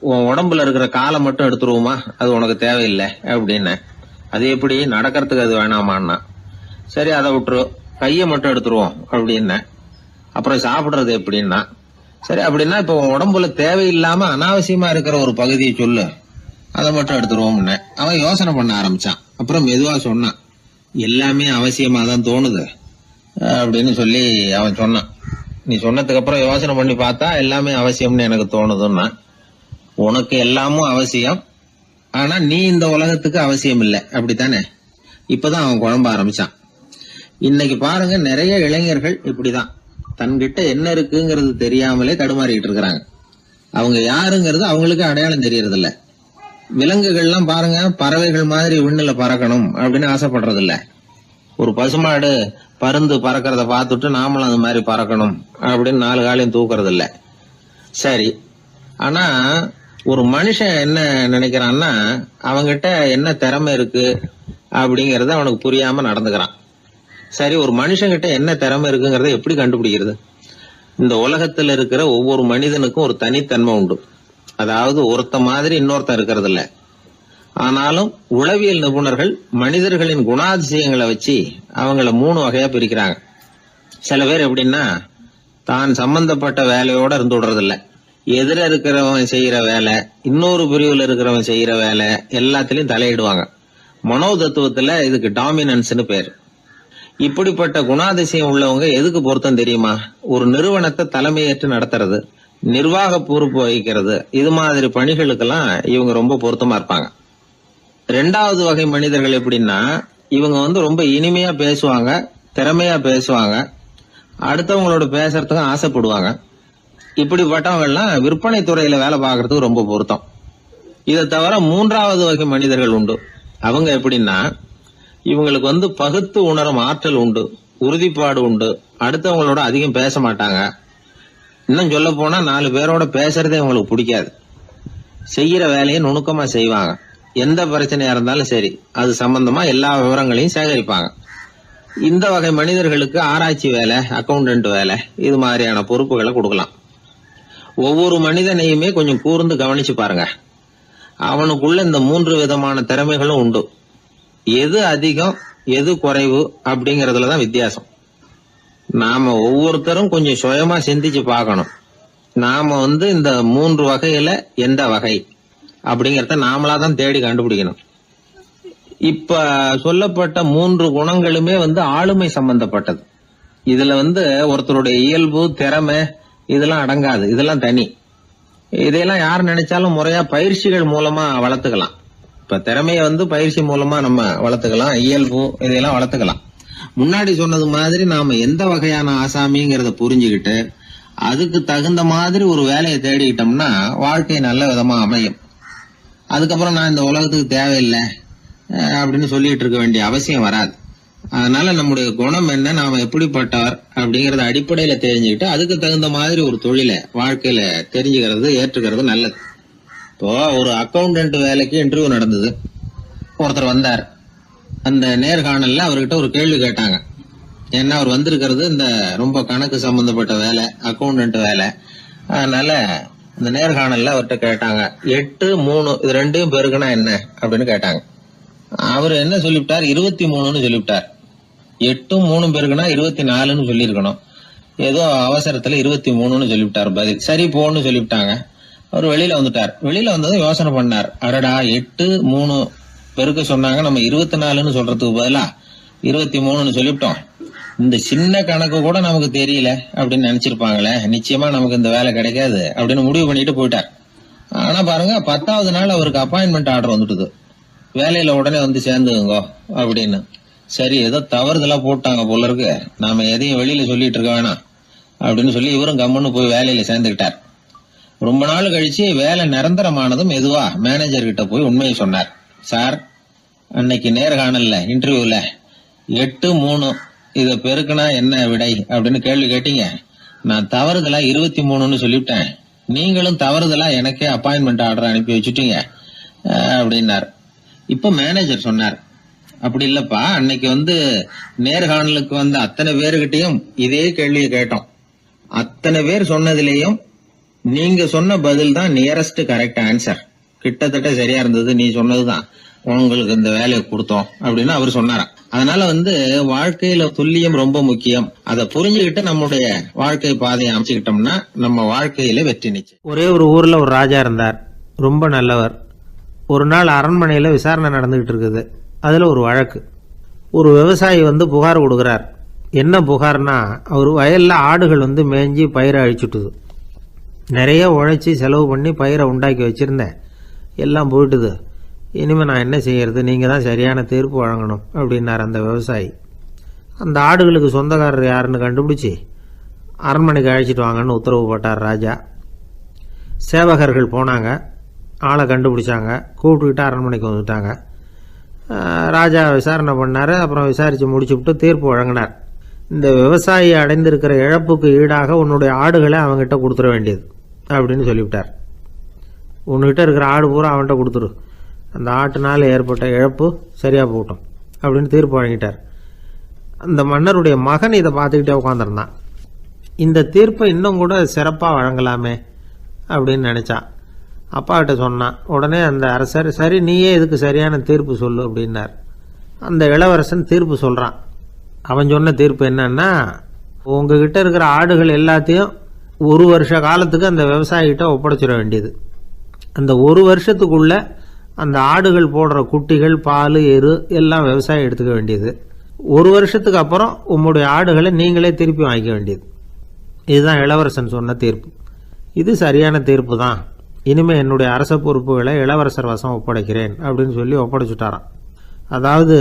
உன் உடம்புல இருக்கிற காலை மட்டும் எடுத்துருவோமா, அது உனக்கு தேவையில்லை அப்படின்னு. அது எப்படி, நடக்கிறதுக்கு அது வேணாமான்னா. சரி அதை விட்டுரு, கையை மட்டும் எடுத்துருவோம் அப்படின்னு. அப்புறம் சாப்பிடுறது எப்படின்னா. சரி அப்படின்னா இப்போ உன் உடம்புல தேவையில்லாம அனாவசியமா இருக்கிற ஒரு பகுதியை சொல்லு, அதை மட்டும் எடுத்துருவோம்னு. அவன் யோசனை பண்ண ஆரம்பிச்சான். அப்புறம் மெதுவா சொன்னான், எல்லாமே அவசியமா தான் தோணுது அப்படின்னு சொல்லி அவன் சொன்னான். நீ சொன்னதுக்கு அப்புறம் யோசனை பண்ணி பார்த்தா எல்லாமே அவசியம்னு எனக்கு தோணுதுன்னா. உனக்கு எல்லாமும் அவசியம், ஆனா நீ இந்த உலகத்துக்கு அவசியம் இல்லை, அப்படித்தானே? இப்பதான் அவன் குழம்ப ஆரம்பிச்சான். இன்னைக்கு பாருங்க, நிறைய இளைஞர்கள் இப்படிதான் தன்கிட்ட என்ன இருக்குங்கிறது தெரியாமலே தடுமாறிட்டு இருக்கிறாங்க. அவங்க யாருங்கிறது அவங்களுக்கு அடையாளம் தெரியறது இல்ல. விலங்குகள்லாம் பாருங்க, பறவைகள் மாதிரி விண்ணுல பறக்கணும் அப்படின்னு ஆசைப்படுறது இல்ல. ஒரு பசுமாடு பருந்து பறக்கிறத பார்த்துட்டு நாமளும் அந்த மாதிரி பறக்கணும் அப்படின்னு 4 காலையும் தூக்குறது இல்ல. சரி, ஆனா ஒரு மனுஷன் என்ன நினைக்கிறான்னா, அவங்கிட்ட என்ன திறமை இருக்கு அப்படிங்கறத அவனுக்கு புரியாம நடந்துக்கிறான். சரி, ஒரு மனுஷங்கிட்ட என்ன திறமை இருக்குங்கிறத எப்படி கண்டுபிடிக்கிறது? இந்த உலகத்துல இருக்கிற ஒவ்வொரு மனிதனுக்கும் ஒரு தனித்தன்மை உண்டு. அதாவது ஒருத்த மாதிரி இன்னொருத்தன் இருக்கிறது இல்ல. ஆனாலும் உளவியல் நிபுணர்கள் மனிதர்களின் குணாதிசயங்களை வச்சு அவங்கள 3 வகையா பிரிக்கிறாங்க. சில பேர் எப்படின்னா, தான் சம்பந்தப்பட்ட வேலையோட இருந்து விடுறதில்ல. எதிர இருக்கிறவன் செய்யற வேலை, இன்னொரு பிரிவுல இருக்கிறவன் செய்யற வேலை எல்லாத்திலையும் தலையிடுவாங்க. மனோதத்துவத்துல இதுக்கு டாமினன்ஸ்னு பேர். இப்படிப்பட்ட குணாதிசயம் உள்ளவங்க எதுக்கு பொருத்தம் தெரியுமா? ஒரு நிறுவனத்தை தலைமையேற்று நடத்துறது, நிர்வாக பொறுப்பு வகிக்கிறது, இது மாதிரி பணிகளுக்கெல்லாம் இவங்க ரொம்ப பொருத்தமா இருப்பாங்க. 2வது வகை மனிதர்கள் எப்படின்னா, இவங்க ரொம்ப இனிமையா பேசுவாங்க, திறமையா பேசுவாங்க, அடுத்தவங்களோட பேசுறதுக்கு ஆசைப்படுவாங்க. இப்படிப்பட்டவங்க எல்லாம் விற்பனை துறையில வேலை பார்க்கறதுக்கு ரொம்ப பொருத்தம். இதை தவிர 3வது வகை மனிதர்கள் உண்டு. அவங்க எப்படின்னா, இவங்களுக்கு பகுத்து உணரும் ஆற்றல் உண்டு, உறுதிப்பாடு உண்டு, அடுத்தவங்களோட அதிகம் பேச மாட்டாங்க. இன்னும் சொல்ல போனா 4 பேரோட பேசுறதே அவங்களுக்கு பிடிக்காது. செய்யற வேலையை நுணுக்கமா செய்வாங்க. எந்த பிரச்சனையா இருந்தாலும் சரி, அது சம்பந்தமா எல்லா விவரங்களையும் சேகரிப்பாங்க. இந்த வகை மனிதர்களுக்கு ஆராய்ச்சி வேலை, அக்கௌண்டன்ட் வேலை, இது மாதிரியான பொறுப்புகளை கொடுக்கலாம். ஒவ்வொரு மனிதனையுமே கொஞ்சம் கூர்ந்து கவனிச்சு பாருங்க. அவனுக்குள்ள இந்த 3 விதமான திறமைகளும் உண்டு. எது அதிகம் எது குறைவு அப்படிங்கறதுலதான் வித்தியாசம். நாம ஒவ்வொருத்தரும் கொஞ்சம் சுயமா சிந்திச்சு பார்க்கணும். நாம இந்த 3 வகையில எந்த வகை அப்படிங்கறத நாமளாதான் தேடி கண்டுபிடிக்கணும். இப்ப சொல்லப்பட்ட 3 குணங்களுமே ஆளுமை சம்பந்தப்பட்டது. இதுல ஒருத்தருடைய இயல்பு, திறமை இதெல்லாம் அடங்காது. இதெல்லாம் தனி. இதையெல்லாம் யார் நினைச்சாலும் முறையா பயிற்சிகள் மூலமா வளர்த்துக்கலாம். இப்ப திறமைய பயிற்சி மூலமா நம்ம வளர்த்துக்கலாம், இயல்பு இதையெல்லாம் வளர்த்துக்கலாம். முன்னாடி சொன்னது மாதிரி நாம எந்த வகையான ஆசாமிங்கிறத புரிஞ்சுக்கிட்டு அதுக்கு தகுந்த மாதிரி ஒரு வேலையை தேடிக்கிட்டோம்னா வாழ்க்கை நல்ல விதமா அமையும். அதுக்கப்புறம் நான் இந்த உலகத்துக்கு தேவையில்லை அப்படின்னு சொல்லிட்டு இருக்க வேண்டிய அவசியம் வராது. அதனால நம்முடைய குணம் என்ன, நாம எப்படிப்பட்டவர் அப்படிங்கறத அடிப்படையில தெரிஞ்சுக்கிட்டு அதுக்கு தகுந்த மாதிரி ஒரு தொழிலை வாழ்க்கையில தெரிஞ்சுக்கிறது, ஏற்றுக்கிறது நல்லது. இப்போ ஒரு அக்கௌண்டன்ட் வேலைக்கு இன்டர்வியூ நடந்தது. ஒருத்தர் வந்தார். அந்த நேர்காணல்ல அவர்கிட்ட ஒரு கேள்வி கேட்டாங்க. ஏன்னா அவர் வந்திருக்கிறது இந்த ரொம்ப கணக்கு சம்பந்தப்பட்ட வேலை, அக்கௌண்டன்ட் வேலை. அதனால இந்த நேர்காணல்ல அவர்கிட்ட கேட்டாங்க, 8, 3 இது 2 பெருக்குனா என்ன அப்படின்னு கேட்டாங்க. அவர் என்ன சொல்லிவிட்டார், 23ன்னு சொல்லிவிட்டார். 8 3 பெருக்குனா 24ன்னு சொல்லியிருக்கணும். ஏதோ அவசரத்துல 23ன்னு சொல்லிவிட்டார் பதில். சரி போன்னு சொல்லிவிட்டாங்க. அவர் வெளியில வந்துட்டார். வெளியில வந்ததும் யோசனை பண்ணார். அடடா 8 3 பெருக்க சொன்னாங்க, நம்ம 24ன்னு சொல்றதுக்கு பதிலா 23ன்னு சொல்லிவிட்டோம். இந்த சின்ன கணக்கு கூட நமக்கு தெரியல அப்படின்னு நினைச்சிருப்பாங்களே, நிச்சயமா நமக்கு இந்த வேலை கிடைக்காது அப்படின்னு முடிவு பண்ணிட்டு போயிட்டார். ஆனா பாருங்க, 10வது நாள் அவருக்கு அப்பாயின்மெண்ட் ஆர்டர் வந்துட்டுது. வேலையில உடனே வந்து சேர்ந்துங்க அப்படின்னு. சரி, ஏதோ தவறுதலா போட்டாங்க போல இருக்கு, நாம எதையும் வெளியில சொல்லிட்டு இருக்க வேணாம் அப்படின்னு சொல்லி இவரும் கம்முன்னு போய் வேலையில சேர்ந்துக்கிட்டார். ரொம்ப நாள் கழிச்சு வேலை நிரந்தரமானதும் மெதுவா மேனேஜர் கிட்ட போய் உண்மையை சொன்னார். சார், அன்னைக்கு நேர்காணல்ல இன்டர்வியூல 8 3 இத பெருக்குனா என்ன விடை அப்படின்னு கேள்வி கேட்டீங்க. நான் தவறுதலா 23ன்னு சொல்லிவிட்டேன். நீங்களும் தவறுதலா எனக்கே அப்பாயின்மெண்ட் ஆர்டர் அனுப்பி வச்சுட்டீங்க அப்படின்னார். இப்ப மேனேஜர் சொன்னார், அப்படி இல்லப்பா, அன்னைக்கு வந்து நேர்காணலுக்கு வந்த அத்தனை பேருகிட்டையும் இதே கேள்வியை கேட்டோம். அத்தனை பேர் சொன்னதிலேயும் நீங்க சொன்ன பதில் தான் நியரஸ்ட் கரெக்ட் ஆன்சர், கிட்டத்தட்ட சரியா இருந்தது, நீ சொன்னதுதான், உங்களுக்கு இந்த வேலையை கொடுத்தோம் அப்படின்னு அவர் சொன்னாராம். அதனால வந்து வாழ்க்கையில துல்லியம் ரொம்ப முக்கியம். அதை புரிஞ்சுக்கிட்டு நம்முடைய வாழ்க்கை பாதையை அமைச்சுக்கிட்டோம்னா நம்ம வாழ்க்கையில வெற்றி நிச்சயம். ஒரே ஒரு ஊரில் ஒரு ராஜா இருந்தார், ரொம்ப நல்லவர். ஒரு நாள் அரண்மனையில் விசாரணை நடந்துகிட்டு இருக்குது. அதில் ஒரு வழக்கு. ஒரு விவசாயி வந்து புகார் கொடுக்குறார். என்ன புகார்னா, அவர் வயலில் ஆடுகள் வந்து மேய்ஞ்சி பயிரை அழிச்சுட்டுது. நிறைய உழைச்சி செலவு பண்ணி பயிரை உண்டாக்கி வச்சுருந்தேன், எல்லாம் போயிட்டுது. இனிமேல் நான் என்ன செய்யறது, நீங்கள் தான் சரியான தீர்ப்பு வழங்கணும் அப்படின்னார் அந்த விவசாயி. அந்த ஆடுகளுக்கு சொந்தக்காரர் யாருன்னு கண்டுபிடிச்சி அரண்மனைக்கு அழைச்சிட்டு வாங்கன்னு உத்தரவு போட்டார் ராஜா. சேவகர்கள் போனாங்க, ஆளை கண்டுபிடிச்சாங்க, கூப்பிட்டுக்கிட்டு அரண்மனைக்கு வந்துட்டாங்க. ராஜா விசாரணை பண்ணார். அப்புறம் விசாரித்து முடிச்சுவிட்டு தீர்ப்பு வழங்கினார். இந்த விவசாயி அடைந்திருக்கிற இழப்புக்கு ஈடாக உன்னுடைய ஆடுகளை அவங்ககிட்ட கொடுத்துட வேண்டியது அப்படின்னு சொல்லிவிட்டார். உன்கிட்ட இருக்கிற ஆடு பூரா அவன்கிட்ட கொடுத்துரு, அந்த ஆட்டுனால் ஏற்பட்ட இழப்பு சரியாக போகட்டும் அப்படின்னு தீர்ப்பு வழங்கிட்டார். அந்த மன்னருடைய மகன் இதை பார்த்துக்கிட்டே உட்காந்துருந்தான். இந்த தீர்ப்பை இன்னும் கூட சிறப்பாக வழங்கலாமே அப்படின்னு நினச்சான். அப்பாக்கிட்ட சொன்னான். உடனே அந்த அரசர், சரி நீயே இதுக்கு சரியான தீர்ப்பு சொல்லு அப்படின்னார். அந்த இளவரசன் தீர்ப்பு சொல்கிறான். அவன் சொன்ன தீர்ப்பு என்னன்னா, உங்ககிட்ட இருக்கிற ஆடுகள் எல்லாத்தையும் 1 வருஷ காலத்துக்கு அந்த விவசாயிகிட்ட ஒப்படைச்சிட வேண்டியது. அந்த 1 வருஷத்துக்குள்ள அந்த ஆடுகள் போடுற குட்டிகள், பால், எரு எல்லாம் விவசாயி எடுத்துக்க வேண்டியது. 1 வருஷத்துக்கு அப்புறம் உங்களுடைய ஆடுகளை நீங்களே திருப்பி வாங்கிக்க வேண்டியது. இதுதான் இளவரசன் சொன்ன தீர்ப்பு. இது சரியான தீர்ப்பு தான். இனிமேல் என்னுடைய அரச பொறுப்புகளை இளவரசர் வசம் ஒப்படைக்கிறேன் அப்படின்னு சொல்லி ஒப்படைச்சுட்டாராம். அதாவது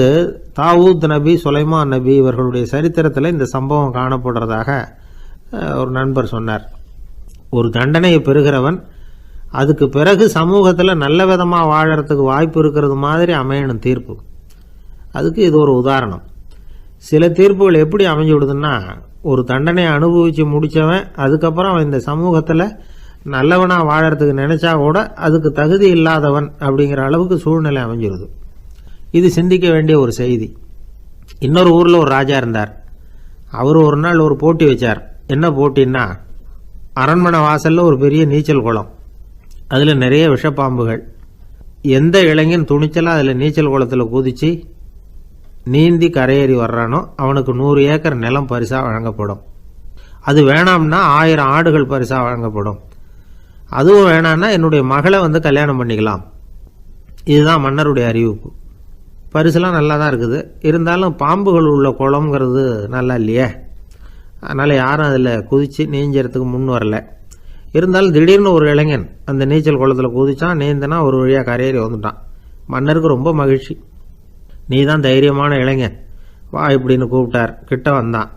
தாவூத் நபி, சுலைமான் நபி இவர்களுடைய சரித்திரத்தில் இந்த சம்பவம் காணப்படுறதாக ஒரு நண்பர் சொன்னார். ஒரு தண்டனையை பெறுகிறவன் அதுக்கு பிறகு சமூகத்தில் நல்ல விதமாக வாழறதுக்கு வாய்ப்பு இருக்கிறது மாதிரி அமையணும் தீர்ப்பு. அதுக்கு இது ஒரு உதாரணம். சில தீர்ப்புகள் எப்படி அமைஞ்சு விடுதுன்னா, ஒரு தண்டனையை அனுபவித்து முடித்தவன் அதுக்கப்புறம் அவன் இந்த சமூகத்தில் நல்லவனாக வாழறதுக்கு நினச்சா கூட அதுக்கு தகுதி இல்லாதவன் அப்படிங்கிற அளவுக்கு சூழ்நிலை அமைஞ்சிருது. இது சிந்திக்க வேண்டிய ஒரு செய்தி. இன்னொரு ஊரில் ஒரு ராஜா இருந்தார். அவர் ஒரு நாள் ஒரு போட்டி வச்சார். என்ன போட்டின்னா, அரண்மனை வாசலில் ஒரு பெரிய நீச்சல் குளம், அதில் நிறைய விஷப்பாம்புகள். எந்த இளைஞன் துணிச்சலாக அதில் நீச்சல் குளத்தில் குதித்து நீந்தி கரையேறி வர்றானோ அவனுக்கு 100 ஏக்கர் நிலம் பரிசாக வழங்கப்படும். அது வேணாம்னா 1000 ஆடுகள் பரிசாக வழங்கப்படும். அதுவும் வேணான்னா என்னுடைய மகளை வந்து கல்யாணம் பண்ணிக்கலாம். இதுதான் மன்னருடைய அறிவிப்பு. பரிசுலாம் நல்லா தான் இருக்குது, இருந்தாலும் பாம்புகள் உள்ள குளம்ங்கிறது நல்லா இல்லையே, அதனால் யாரும் அதில் குதித்து நீஞ்சறதுக்கு முன் வரல. இருந்தாலும் திடீர்னு ஒரு இளைஞன் அந்த நீச்சல் குளத்தில் குதிச்சான், நீந்தனா ஒரு வழியாக கரையேறி வந்துட்டான். மன்னருக்கு ரொம்ப மகிழ்ச்சி. நீ தான் தைரியமான இளைஞன், வா இப்படின்னு கூப்பிட்டார். கிட்ட வந்தான்.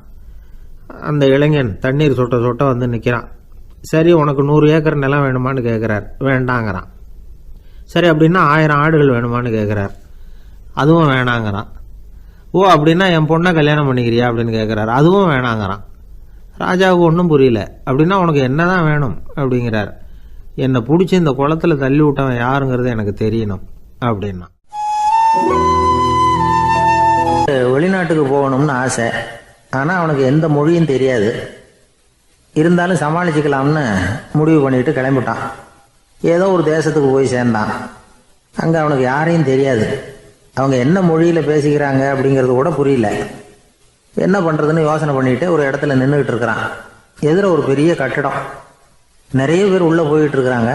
அந்த இளைஞன் தண்ணீர் சொட்ட சொட்ட வந்து நிற்கிறான். சரி, உனக்கு 100 ஏக்கர் நிலம் வேணுமான்னு கேட்குறார். வேண்டாங்கிறான். சரி, அப்படின்னா 1000 ஆடுகள் வேணுமான்னு கேட்குறார். அதுவும் வேணாங்கிறான். ஓ, அப்படின்னா என் பொண்ணை கல்யாணம் பண்ணிக்கிறியா அப்படின்னு கேட்குறாரு. அதுவும் வேணாங்கிறான். ராஜாவுக்கு ஒன்றும் புரியல. அப்படின்னா உனக்கு என்ன தான் வேணும் அப்படிங்கிறார். என்னை பிடிச்சி இந்த குளத்தில் தள்ளி விட்டவன் யாருங்கிறது எனக்கு தெரியணும் அப்படின்னா. வெளிநாட்டுக்கு போகணும்னு ஆசை, ஆனால் அவனுக்கு எந்த மொழியும் தெரியாது. இருந்தாலும் சமாளிச்சுக்கலாம்னு முடிவு பண்ணிட்டு கிளம்பிட்டான். ஏதோ ஒரு தேசத்துக்கு போய் சேர்ந்தான். அங்கே அவனுக்கு யாரையும் தெரியாது. அவங்க என்ன மொழியில் பேசிக்கிறாங்க அப்படிங்கிறது கூட புரியல. என்ன பண்ணுறதுன்னு யோசனை பண்ணிட்டு ஒரு இடத்துல நின்றுக்கிட்டு இருக்கிறான். எதிர ஒரு பெரிய கட்டடம், நிறைய பேர் உள்ளே போயிட்டு இருக்கிறாங்க.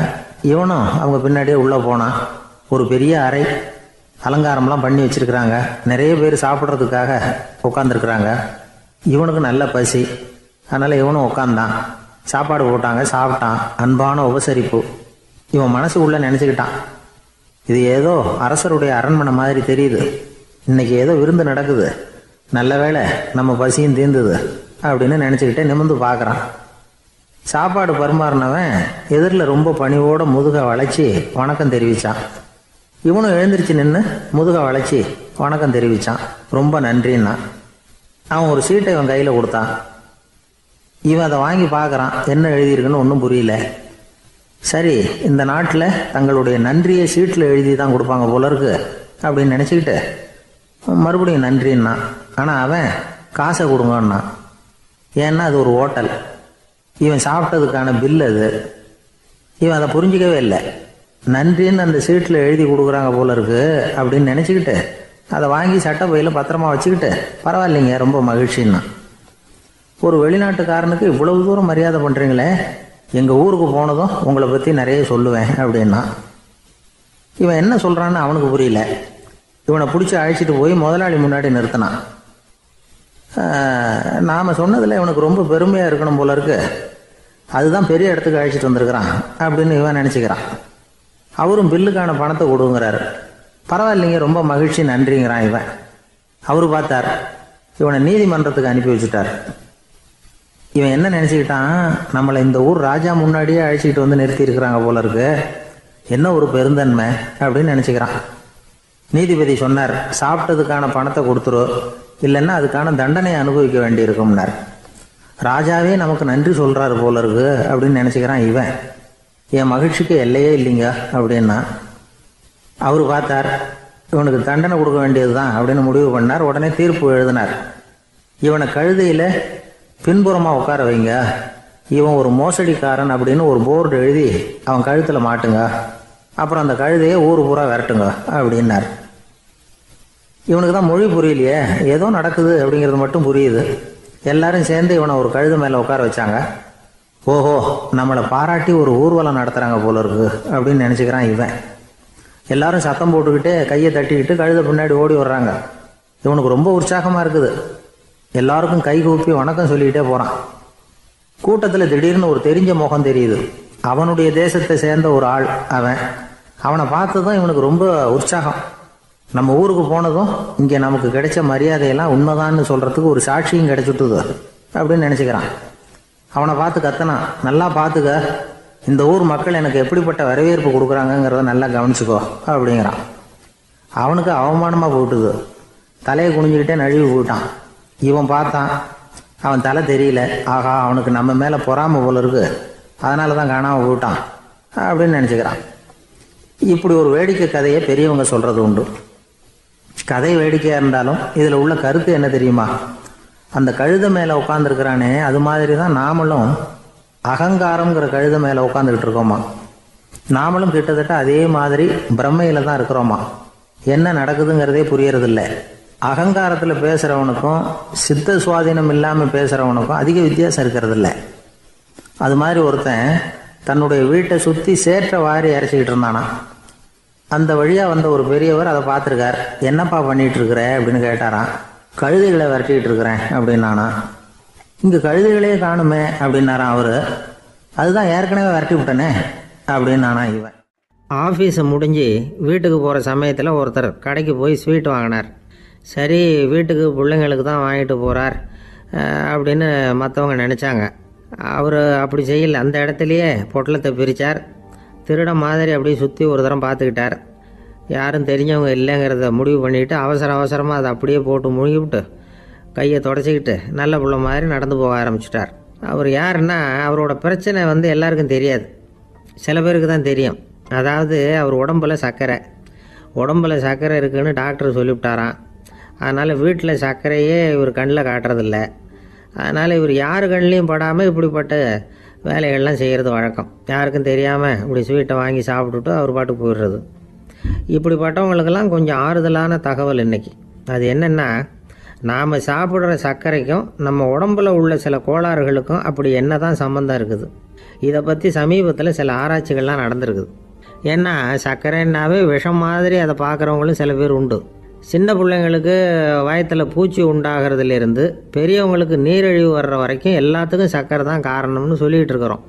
இவனும் அவங்க பின்னாடியே உள்ளே போனான். ஒரு பெரிய அறை, அலங்காரம்லாம் பண்ணி வச்சிருக்கிறாங்க. நிறைய பேர் சாப்பிட்றதுக்காக உட்காந்துருக்குறாங்க. இவனுக்கு நல்ல பசி, அதனால் இவனும் உட்காந்தான். சாப்பாடு போட்டாங்க, சாப்பிட்டான். அன்பான உபசரிப்பு. இவன் மனசு உள்ள நினச்சிக்கிட்டான், இது ஏதோ அரசருடைய அரண்மனை மாதிரி தெரியுது, இன்னைக்கு ஏதோ விருந்து நடக்குது, நல்ல வேளை நம்ம பசியும் தீர்ந்தது அப்படின்னு நினச்சிக்கிட்டே நிமிர்ந்து பார்க்குறான். சாப்பாடு பரிமாறினவன் எதிரில் ரொம்ப பணிவோட முதுகை வளைச்சி வணக்கம் தெரிவித்தான். இவனும் எழுந்திரிச்சு நின்று முதுகை வளைச்சி வணக்கம் தெரிவித்தான். ரொம்ப நன்றின்னா. அவன் ஒரு சீட்டை இவன் கையில் கொடுத்தான். இவன் அதை வாங்கி பார்க்குறான். என்ன எழுதியிருக்குன்னு ஒன்றும் புரியல. சரி, இந்த நாட்டில் தங்களுடைய நன்றியை சீட்டில் எழுதி தான் கொடுப்பாங்க போல இருக்கு அப்படின்னு நினச்சிக்கிட்டு மறுபடியும் நன்றின்னா. ஆனால் அவன் காசை கொடுங்கன்னான். ஏன்னா அது ஒரு ஹோட்டல், இவன் சாப்பிட்டதுக்கான பில் அது. இவன் அதை புரிஞ்சிக்கவே இல்லை. நன்றின்னு அந்த சீட்டில் எழுதி கொடுக்குறாங்க போல இருக்கு அப்படின்னு நினச்சிக்கிட்டு அதை வாங்கி சட்டை பையில் பத்திரமா வச்சுக்கிட்டு பரவாயில்லைங்க ரொம்ப மகிழ்ச்சின்னா. ஒரு வெளிநாட்டுக்காரனுக்கு இவ்வளவு தூரம் மரியாதை பண்ணுறீங்களே, எங்கள் ஊருக்கு போனதும் உங்களை பற்றி நிறைய சொல்லுவேன் அப்படின்னா. இவன் என்ன சொல்கிறான்னு அவனுக்கு புரியல. இவனை பிடிச்சி அழைச்சிட்டு போய் முதலாளி முன்னாடி நிறுத்தினான். நாம் சொன்னதில் இவனுக்கு ரொம்ப பெருமையாக இருக்கணும் போல இருக்கு, அதுதான் பெரிய இடத்துக்கு அழைச்சிட்டு வந்திருக்கிறான் அப்படின்னு இவன் நினச்சிக்கிறான். அவரும் பில்லுக்கான பணத்தை கொடுங்கிறாரு. பரவாயில்லைங்க ரொம்ப மகிழ்ச்சி நன்றிங்கிறான் இவன். அவரு பார்த்தார், இவனை நீதிமன்றத்துக்கு அனுப்பி வச்சுட்டார். இவன் என்ன நினச்சிக்கிட்டான், நம்மளை இந்த ஊர் ராஜா முன்னாடியே அழைச்சிக்கிட்டு வந்து நிறுத்தி இருக்கிறாங்க போல இருக்கு, என்ன ஒரு பெருந்தன்மை அப்படின்னு நினச்சிக்கிறான். நீதிபதி சொன்னார், சாப்பிட்டதுக்கான பணத்தை கொடுத்துரு, இல்லைன்னா அதுக்கான தண்டனையை அனுபவிக்க வேண்டி இருக்கும்னார். ராஜாவே நமக்கு நன்றி சொல்கிறாரு போல இருக்கு அப்படின்னு நினச்சிக்கிறான் இவன். என் மகிழ்ச்சிக்கு எல்லையே இல்லைங்க அப்படின்னா. அவர் பார்த்தார், இவனுக்கு தண்டனை கொடுக்க வேண்டியது தான் அப்படின்னு முடிவு பண்ணார். உடனே தீர்ப்பு எழுதினார். இவனை கழுதையில் பின்புறமாக உட்கார வைங்க, இவன் ஒரு மோசடிக்காரன் அப்படின்னு ஒரு போர்டு எழுதி அவன் கழுத்தில் மாட்டுங்க, அப்புறம் அந்த கழுதையை ஊர் பூரா விரட்டுங்க அப்படின்னார். இவனுக்கு தான் மொழி புரியலையே, ஏதோ நடக்குது அப்படிங்கிறது மட்டும் புரியுது. எல்லாரும் சேர்ந்து இவனை ஒரு கழுதை மேலே உட்கார வச்சாங்க. ஓஹோ, நம்மளை பாராட்டி ஒரு ஊர்வலம் நடத்துகிறாங்க போல இருக்கு அப்படின்னு நினச்சிக்கிறான் இவன். எல்லாரும் சத்தம் போட்டுக்கிட்டே கையை தட்டிக்கிட்டு கழுதை பின்னாடி ஓடி வர்றாங்க. இவனுக்கு ரொம்ப உற்சாகமாக இருக்குது. எல்லாருக்கும் கை கூப்பி வணக்கம் சொல்லிக்கிட்டே போகிறான். கூட்டத்தில் திடீர்னு ஒரு தெரிஞ்ச முகம் தெரியுது. அவனுடைய தேசத்தை சேர்ந்த ஒரு ஆள் அவன். அவனை பார்த்ததும் இவனுக்கு ரொம்ப உற்சாகம். நம்ம ஊருக்கு போனதும் இங்கே நமக்கு கிடைச்ச மரியாதையெல்லாம் உண்மைதான்னு சொல்கிறதுக்கு ஒரு சாட்சியும் கிடைச்சிட்டுது அப்படின்னு நினச்சிக்கிறான். அவனை பார்த்து கத்தனான், நல்லா பார்த்துக்க, இந்த ஊர் மக்கள் எனக்கு எப்படிப்பட்ட வரவேற்பு கொடுக்குறாங்கங்கிறத நல்லா கவனிச்சுக்கோ அப்படிங்கிறான். அவனுக்கு அவமானமாக போட்டுது. தலையை குனிஞ்சுக்கிட்டே நழுவி போயிட்டான். இவன் பார்த்தான், அவன் தலை தெரியல. ஆகா, அவனுக்கு நம்ம மேலே பொறாமை போல இருக்கு, அதனால தான் காணாமல் போயிட்டான் அப்படின்னு நினச்சிக்கிறான். இப்படி ஒரு வேடிக்கை கதையை பெரியவங்க சொல்கிறது உண்டு. கதை வேடிக்கையாக இருந்தாலும் இதில் உள்ள கருத்து என்ன தெரியுமா? அந்த கழுதை மேலே உட்காந்துருக்கிறானே, அது மாதிரி தான் நாமளும் அகங்காரங்கிற கழுதை மேலே உட்காந்துக்கிட்டு இருக்கோமா. நாமளும் கிட்டத்தட்ட அதே மாதிரி பிரம்மையில் தான் இருக்கிறோமா. என்ன நடக்குதுங்கிறதே புரியறதில்லை. அகங்காரத்தில் பேசுகிறவனுக்கும் சித்த சுவாதீனம் இல்லாமல் பேசுகிறவனுக்கும் அதிக வித்தியாசம் இருக்கிறதில்ல. அது மாதிரி ஒருத்தன் தன்னுடைய வீட்டை சுற்றி சேற்றை வாரி இறச்சிக்கிட்டு இருந்தானா. அந்த வழியாக வந்த ஒரு பெரியவர் அதை பார்த்துருக்கார். என்னப்பா பண்ணிகிட்டு இருக்கிற அப்படின்னு கேட்டாரான். கழுதைகளை விரட்டிக்கிட்டு இருக்கிறேன் அப்படின்னானா. இங்கே கழுதைகளே காணுமே அப்படின்னாரான் அவர். அதுதான் ஏற்கனவே விரட்டி விட்டனே அப்படின்னானா இவன். ஆஃபீஸை முடிஞ்சு வீட்டுக்கு போகிற சமயத்தில் ஒருத்தர் கடைக்கு போய் ஸ்வீட் வாங்கினார். சரி, வீட்டுக்கு பிள்ளைங்களுக்கு தான் வாங்கிட்டு போகிறார் அப்படின்னு மற்றவங்க நினச்சாங்க. அவர் அப்படி செய்யலை. அந்த இடத்துலையே பொட்டலத்தை பிரித்தார். திருட மாதிரி அப்படியே சுற்றி ஒரு தரம் பார்த்துக்கிட்டார். யாரும் தெரிஞ்சவங்க இல்லைங்கிறத முடிவு பண்ணிவிட்டு அவசரமாக அதை அப்படியே போட்டு முழுங்கிவிட்டு கையை தொடச்சிக்கிட்டு நல்ல பிள்ளை மாதிரி நடந்து போக ஆரம்பிச்சிட்டார். அவர் யாருன்னா, அவரோட பிரச்சனை எல்லாருக்கும் தெரியாது, சில பேருக்கு தான் தெரியும். அதாவது அவர் உடம்பில் சர்க்கரை இருக்குதுன்னு டாக்டர் சொல்லிவிட்டாராம். அதனால் வீட்டில் சர்க்கரையே இவர் கண்ணில் காட்டுறதில்ல. அதனால் இவர் யார் கண்ணிலையும் படாமல் இப்படிப்பட்ட வேலைகள்லாம் செய்கிறது வழக்கம். யாருக்கும் தெரியாமல் இப்படி ஸ்வீட்டை வாங்கி சாப்பிட்டுட்டு அவர் பாட்டுக்கு போயிடுறது. இப்படிப்பட்டவங்களுக்கெல்லாம் கொஞ்சம் ஆறுதலான தகவல் இன்றைக்கி. அது என்னென்னா, நாம் சாப்பிட்ற சர்க்கரைக்கும் நம்ம உடம்பில் உள்ள சில கோளாறுகளுக்கும் அப்படி என்ன தான் சம்மந்தம் இருக்குது. இதை பற்றி சமீபத்தில் சில ஆராய்ச்சிகள்லாம் நடந்திருக்குது. ஏன்னா சர்க்கரைன்னாவே விஷம் மாதிரி அதை பார்க்குறவங்களும் சில பேர் உண்டு. சின்ன பிள்ளைங்களுக்கு வயத்தில் பூச்சி உண்டாகிறதுலேருந்து பெரியவங்களுக்கு நீரிழிவு வர்ற வரைக்கும் எல்லாத்துக்கும் சர்க்கரை தான் காரணம்னு சொல்லிகிட்டு இருக்கிறோம்.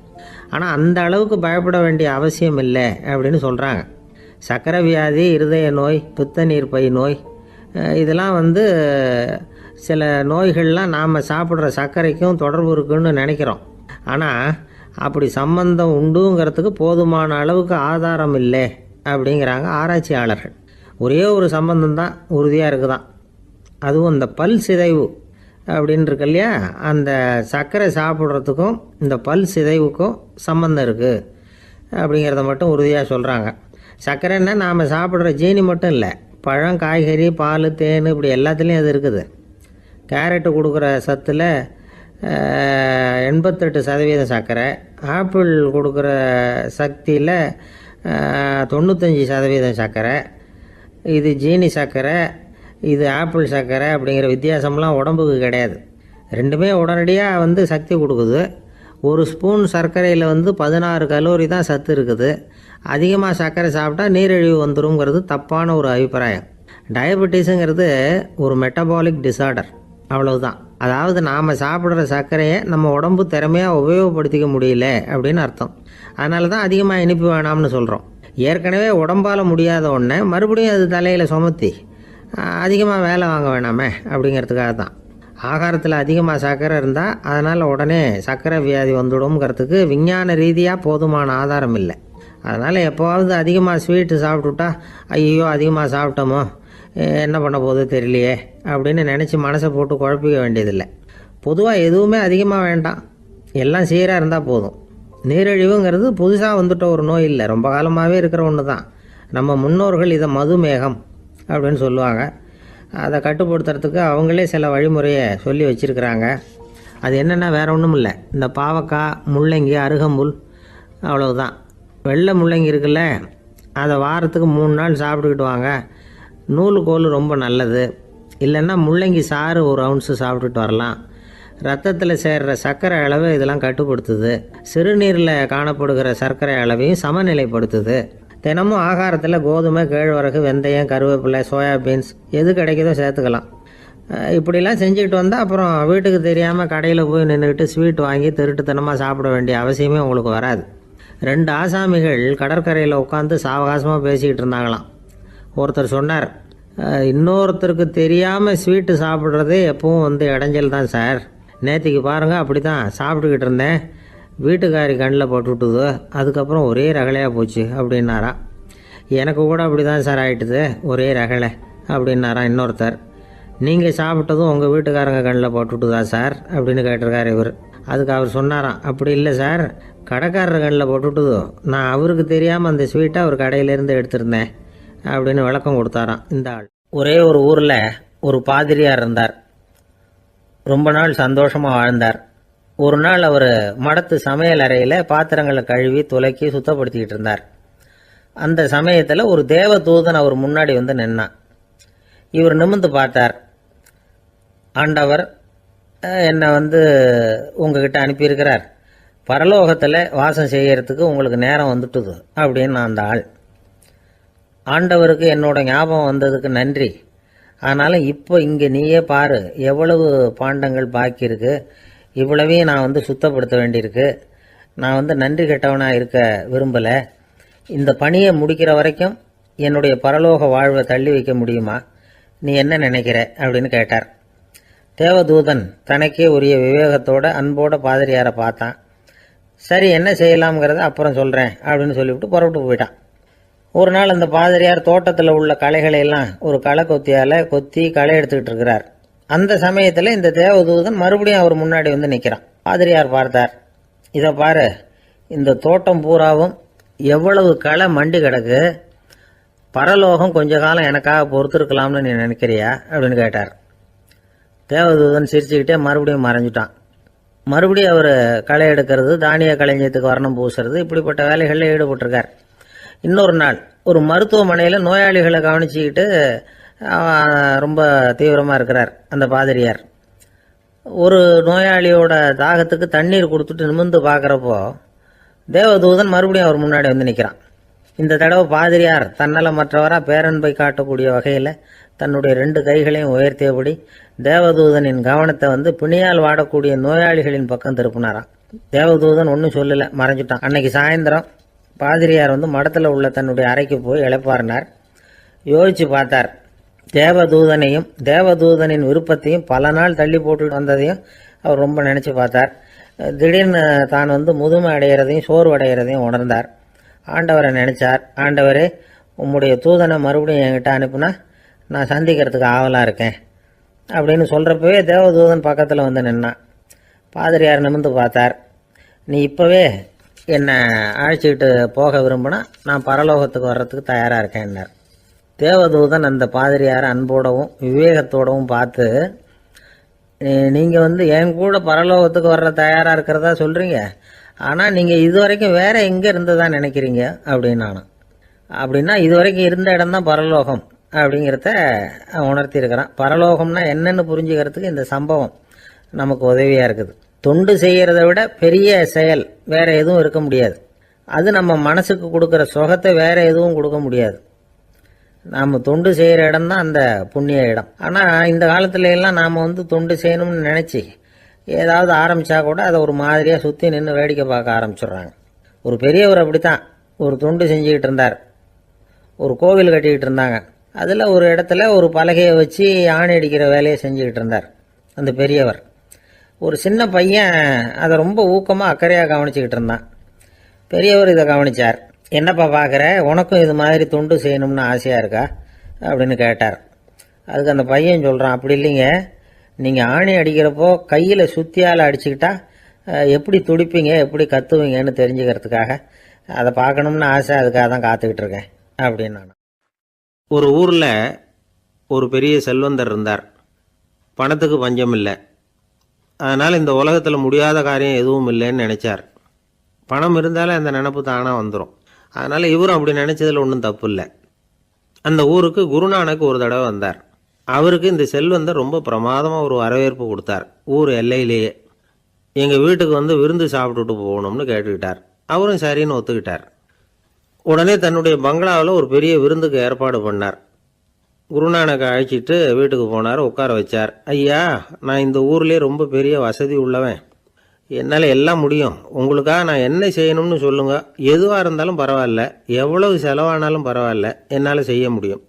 ஆனால் அந்த அளவுக்கு பயப்பட வேண்டிய அவசியம் இல்லை அப்படின்னு சொல்கிறாங்க. சர்க்கரை வியாதி, இருதய நோய், பித்த நீர் பை நோய், இதெல்லாம் சில நோய்கள்லாம் நாம் சாப்பிட்ற சர்க்கரைக்கும் தொடர்பு இருக்குன்னு நினைக்கிறோம். ஆனால் அப்படி சம்பந்தம் உண்டுங்கிறதுக்கு போதுமான அளவுக்கு ஆதாரம் இல்லை அப்படிங்கிறாங்க ஆராய்ச்சியாளர்கள். ஒரே ஒரு சம்பந்தம் தான் உறுதியாக இருக்குதான். அதுவும் இந்த பல் சிதைவு அப்படின்னு இருக்கு இல்லையா, அந்த சர்க்கரை சாப்பிட்றதுக்கும் இந்த பல் சிதைவுக்கும் சம்பந்தம் இருக்குது அப்படிங்கிறத மட்டும் உறுதியாக சொல்கிறாங்க. சர்க்கரைன்னா நாம் சாப்பிட்ற ஜீனி மட்டும் இல்லை, பழம், காய்கறி, பால், தேன், இப்படி எல்லாத்துலேயும் அது இருக்குது. கேரட்டு கொடுக்குற சத்தில் 88% சர்க்கரை, ஆப்பிள் கொடுக்குற சக்தியில் 95% சர்க்கரை. இது ஜீனி சர்க்கரை, இது ஆப்பிள் சர்க்கரை அப்படிங்கிற வித்தியாசம்லாம் உடம்புக்கு கிடையாது. ரெண்டுமே உடனடியாக சக்தி கொடுக்குது. ஒரு ஸ்பூன் சர்க்கரையில் 16 கலோரி தான் சத்து இருக்குது. அதிகமாக சர்க்கரை சாப்பிட்டா நீரிழிவு வந்துருங்கிறது தப்பான ஒரு அபிப்பிராயம். டயபெட்டிஸுங்கிறது ஒரு மெட்டபாலிக் டிசார்டர், அவ்வளவுதான். அதாவது நாம் சாப்பிட்ற சர்க்கரையை நம்ம உடம்பு திறமையாக உபயோகப்படுத்திக்க முடியல அப்படின்னு அர்த்தம். அதனால தான் அதிகமாக இனிப்பு வேணாம்னு சொல்கிறோம். ஏற்கனவே உடம்பால் முடியாத ஒன்றை மறுபடியும் அது தலையில் சுமத்தி அதிகமாக வேலை வாங்க வேணாமே அப்படிங்கிறதுக்காக தான். ஆகாரத்தில் அதிகமாக சர்க்கரை இருந்தால் அதனால் உடனே சர்க்கரை வியாதி வந்துடும்ங்கிறதுக்கு விஞ்ஞான ரீதியாக போதுமான ஆதாரம் இல்லை. அதனால் எப்போவாவது அதிகமாக ஸ்வீட்டு சாப்பிட்டுட்டா ஐயோ அதிகமாக சாப்பிட்டோமோ, என்ன பண்ண போகுது தெரியலையே அப்படின்னு நினச்சி மனசை போட்டு குழப்பிக்க வேண்டியதில்லை. பொதுவாக எதுவுமே அதிகமாக வேண்டாம், எல்லாம் சீராக இருந்தால் போதும். நீரிழிவுங்கிறது புதுசாக வந்துட்ட ஒரு நோய் இல்லை, ரொம்ப காலமாகவே இருக்கிற ஒன்று தான். நம்ம முன்னோர்கள் இதை மதுமேகம் அப்படின்னு சொல்லுவாங்க. அதை கட்டுப்படுத்துறதுக்கு அவங்களே சில வழிமுறையை சொல்லி வச்சுருக்கிறாங்க. அது என்னென்னா வேறு ஒன்றும் இல்லை, இந்த பாவக்காய், முள்ளங்கி, அருகம்புல், அவ்வளவுதான். வெள்ளை முள்ளங்கி இருக்குல்ல, அதை வாரத்துக்கு 3 நாள் சாப்பிட்டுக்கிட்டு வாங்க. நூலுக்கோல் ரொம்ப நல்லது. இல்லைன்னா முள்ளங்கி சாறு 1 ounce சாப்பிட்டுட்டு வரலாம். ரத்தத்தில் சேர்கிற சர்க்கரை அளவை இதெல்லாம் கட்டுப்படுத்துது. சிறுநீரில் காணப்படுகிற சர்க்கரை அளவையும் சமநிலைப்படுத்துது. தினமும் ஆகாரத்தில் கோதுமை, கேழ்வரகு, வெந்தயம், கருவேப்பிலை, சோயாபீன்ஸ் எது கிடைக்குதோ சேர்த்துக்கலாம். இப்படிலாம் செஞ்சுக்கிட்டு வந்தால் அப்புறம் வீட்டுக்கு தெரியாமல் கடையில் போய் நின்றுக்கிட்டு ஸ்வீட் வாங்கி திருட்டுத்தனமாக சாப்பிட வேண்டிய அவசியமே உங்களுக்கு வராது. 2 ஆசாமிகள் கடற்கரையில் உட்காந்து சாவகாசமாக பேசிக்கிட்டு இருந்தாங்களாம். ஒருத்தர் சொன்னார், இன்னொருத்தருக்கு தெரியாமல் ஸ்வீட்டு சாப்பிட்றதே எப்பவும் இடைஞ்சல் தான் சார். நேற்றுக்கு பாருங்கள், அப்படி தான் சாப்பிட்டுக்கிட்டு இருந்தேன், வீட்டுக்காரி கண்ணில் போட்டுவிட்டுது, அதுக்கப்புறம் ஒரே ரகலையாக போச்சு அப்படின்னாரா. எனக்கு கூட அப்படி தான் சார் ஆகிட்டுது, ஒரே ரகலை அப்படின்னாரா இன்னொருத்தர். நீங்கள் சாப்பிட்டதும் உங்கள் வீட்டுக்காரங்க கண்ணில் போட்டுவிட்டுதா சார் அப்படின்னு கேட்டிருக்கார் இவர். அதுக்கு அவர் சொன்னாராம், அப்படி இல்லை சார், கடைக்காரர் கண்ணில் போட்டுவிட்டுதோ, நான் அவருக்கு தெரியாமல் அந்த ஸ்வீட்டை அவர் கடையிலேருந்து எடுத்திருந்தேன் அப்படின்னு விளக்கம் கொடுத்தாராம் இந்த ஆள். ஒரே ஒரு ஊரில் ஒரு பாதிரியார் இருந்தார். ரொம்ப நாள் சந்தோஷமாக வாழ்ந்தார். ஒரு நாள் அவர் மடத்து சமையல் அறையில் பாத்திரங்களை கழுவி துலக்கி சுத்தப்படுத்திக்கிட்டு இருந்தார். அந்த சமயத்தில் ஒரு தேவ தூதன் அவர் முன்னாடி நின்னான். இவர் நிமிர்ந்து பார்த்தார். ஆண்டவர் என்னை உங்ககிட்ட அனுப்பியிருக்கிறார், பரலோகத்தில் வாசம் செய்யறதுக்கு உங்களுக்கு நேரம் வந்துட்டுது அப்படின்னு அந்த ஆள். ஆண்டவருக்கு என்னோட ஞாபகம் வந்ததுக்கு நன்றி. ஆனாலும் இப்போ இங்கே நீயே பாரு, எவ்வளவு பாண்டங்கள் பாக்கி இருக்கு, இவ்வளவையும் நான் சுத்தப்படுத்த வேண்டியிருக்கு. நான் நன்றி கெட்டவனாக இருக்க விரும்பலை. இந்த பணியை முடிக்கிற வரைக்கும் என்னுடைய பரலோக வாழ்வை தள்ளி வைக்க முடியுமா, நீ என்ன நினைக்கிற அப்படின்னு கேட்டார். தேவதூதன் தனக்கே உரிய விவேகத்தோட அன்போட பாதிரியாரை பார்த்தான். சரி, என்ன செய்யலாம்ங்கிறத அப்புறம் சொல்கிறேன் அப்படின்னு சொல்லிவிட்டு புறப்பட்டு போயிட்டான். ஒரு நாள் அந்த பாதிரியார் தோட்டத்தில் உள்ள களைகளை எல்லாம் ஒரு களை கொத்தியால் கொத்தி களை எடுத்துக்கிட்டு இருக்கிறார். அந்த சமயத்தில் இந்த தேவதூதன் மறுபடியும் அவர் முன்னாடி நிற்கிறான். பாதிரியார் பார்த்தார். இதை பாரு, இந்த தோட்டம் பூராவும் எவ்வளவு களை மண்டி கிடக்கு, பரலோகம் கொஞ்ச காலம் எனக்காக பொறுத்திருக்கலாம்னு நீ நினைக்கிறியா அப்படின்னு கேட்டார். தேவதூதன் சிரிச்சுக்கிட்டே மறுபடியும் மறைஞ்சிட்டான். மறுபடியும் அவர் களை எடுக்கிறது, தானிய களஞ்சியத்துக்கு வர்ணம் பூசுறது, இப்படிப்பட்ட வேலைகளில் ஈடுபட்டிருக்கார். இன்னொரு நாள் ஒரு மருத்துவமனையில் நோயாளிகளை கவனிச்சுக்கிட்டு ரொம்ப தீவிரமாக இருக்கிறார் அந்த பாதிரியார். ஒரு நோயாளியோட தாகத்துக்கு தண்ணீர் கொடுத்துட்டு நிமிர்ந்து பார்க்குறப்போ தேவதூதன் மறுபடியும் அவர் முன்னாடி வந்து நிற்கிறான். இந்த தடவை பாதிரியார் தன்னலமற்றவராக பேரன்பை காட்டக்கூடிய வகையில் தன்னுடைய 2 கைகளையும் உயர்த்தியபடி தேவதூதனின் கவனத்தை வந்து பிணியால் வாடக்கூடிய நோயாளிகளின் பக்கம் திருப்பினாராம். தேவதூதன் ஒன்றும் சொல்லலை, மறைஞ்சிட்டான். அன்னைக்கு சாயந்தரம் பாதிரியார் வந்து மடத்தில் உள்ள தன்னுடைய அறைக்கு போய் இளைப்பாறினார். யோசித்து பார்த்தார். தேவதூதனையும் தேவதூதனின் விருப்பத்தையும் பல நாள் தள்ளி போட்டு வந்ததையும் அவர் ரொம்ப நினச்சி பார்த்தார். திடீர்னு தான் வந்து முதுமை அடைகிறதையும் சோர்வு அடைகிறதையும் உணர்ந்தார். ஆண்டவரை நினச்சார். ஆண்டவரே, உம்முடைய தூதனை மறுபடியும் என்கிட்ட அனுப்புனா நான் சந்திக்கிறதுக்கு ஆவலாக இருக்கேன் அப்படின்னு சொல்கிறப்பவே தேவதூதன் பக்கத்தில் வந்து நின்னான். பாதிரியார் நிமிர்ந்து பார்த்தார். நீ இப்போவே என்னை அழைச்சிக்கிட்டு போக விரும்பினா நான் பரலோகத்துக்கு வர்றதுக்கு தயாராக இருக்கேன்னார். தேவதூதன் அந்த பாதிரியாரை அன்போடவும் விவேகத்தோடவும் பார்த்து, நீங்கள் வந்து என் கூட பரலோகத்துக்கு வர்ற தயாராக இருக்கிறதா சொல்கிறீங்க, ஆனால் நீங்கள் இது வரைக்கும் வேறு எங்கே இருந்ததா நினைக்கிறீங்க அப்படின்னானு. அப்படின்னா இது வரைக்கும் இருந்த இடம்தான் பரலோகம் அப்படிங்கிறத உணர்த்தியிருக்கிறான். பரலோகம்னா என்னன்னு புரிஞ்சுக்கிறதுக்கு இந்த சம்பவம் நமக்கு உதவியாக இருக்குது. தொண்டு செய்கிறத விட பெரிய செயல் வேறு எதுவும் இருக்க முடியாது. அது நம்ம மனசுக்கு கொடுக்குற சுகத்தை வேறு எதுவும் கொடுக்க முடியாது. நாம் தொண்டு செய்கிற இடம் தான் அந்த புண்ணிய இடம். ஆனால் இந்த காலத்துல எல்லாம் நாம் வந்து தொண்டு செய்யணும்னு நினச்சி ஏதாவது ஆரம்பித்தா கூட அதை ஒரு மாதிரியாக சுற்றி நின்று வேடிக்கை பார்க்க ஆரம்பிச்சிடுறாங்க. ஒரு பெரியவர் அப்படித்தான் ஒரு தொண்டு செஞ்சுக்கிட்டு இருந்தார். ஒரு கோவில் கட்டிக்கிட்டு இருந்தாங்க. அதில் ஒரு இடத்துல ஒரு பலகையை வச்சு ஆணி அடிக்கிற வேலையை செஞ்சுக்கிட்டு இருந்தார் அந்த பெரியவர். ஒரு சின்ன பையன் அதை ரொம்ப ஊக்கமாக அக்கறையாக கவனிச்சுக்கிட்டு இருந்தான். பெரியவர் இதை கவனித்தார். என்னப்பா பார்க்குற, உனக்கும் இது மாதிரி தொண்டு செய்யணும்னு ஆசையாக இருக்கா அப்படின்னு கேட்டார். அதுக்கு அந்த பையன் சொல்கிறான், அப்படி இல்லைங்க, நீங்கள் ஆணி அடிக்கிறப்போ கையில் சுத்தியால் அடிச்சுக்கிட்டா எப்படி துடிப்பீங்க எப்படி கத்துவீங்கன்னு தெரிஞ்சுக்கிறதுக்காக அதை பார்க்கணும்னு ஆசை, அதுக்காக தான் காத்துக்கிட்டு இருக்கேன் அப்படின்னு நான். ஒரு ஊரில் ஒரு பெரிய செல்வந்தர் இருந்தார். பணத்துக்கு பஞ்சம் இல்லை. அதனால் இந்த உலகத்தில் முடியாத காரியம் எதுவும் இல்லைன்னு நினச்சார். பணம் இருந்தாலே அந்த நினப்பு தானாக வந்துடும். அதனால் இவரும் அப்படி நினச்சதில் ஒன்றும் தப்பு இல்லை. அந்த ஊருக்கு குருநானக் ஒரு தடவை வந்தார். அவருக்கு இந்த செல்வந்தர் ரொம்ப பிரமாதமாக ஒரு வரவேற்பு கொடுத்தார். ஊர் எல்லையிலேயே எங்கள் வீட்டுக்கு வந்து விருந்து சாப்பிட்டுட்டு போகணும்னு கேட்டுக்கிட்டார். அவரும் சரின்னு ஒத்துக்கிட்டார். உடனே தன்னுடைய பங்களாவில் ஒரு பெரிய விருந்துக்கு ஏற்பாடு பண்ணார். குருநானக்கை அழைச்சிட்டு வீட்டுக்கு போனார். உட்கார வச்சார். ஐயா, நான் இந்த ஊர்லேயே ரொம்ப பெரிய வசதி உள்ளவன். என்னால் எல்லாம் முடியும். உங்களுக்காக நான் என்ன செய்யணும்னு சொல்லுங்கள். எதுவாக இருந்தாலும் பரவாயில்ல, எவ்வளவு செலவானாலும் பரவாயில்ல, என்னால் செய்ய முடியும்.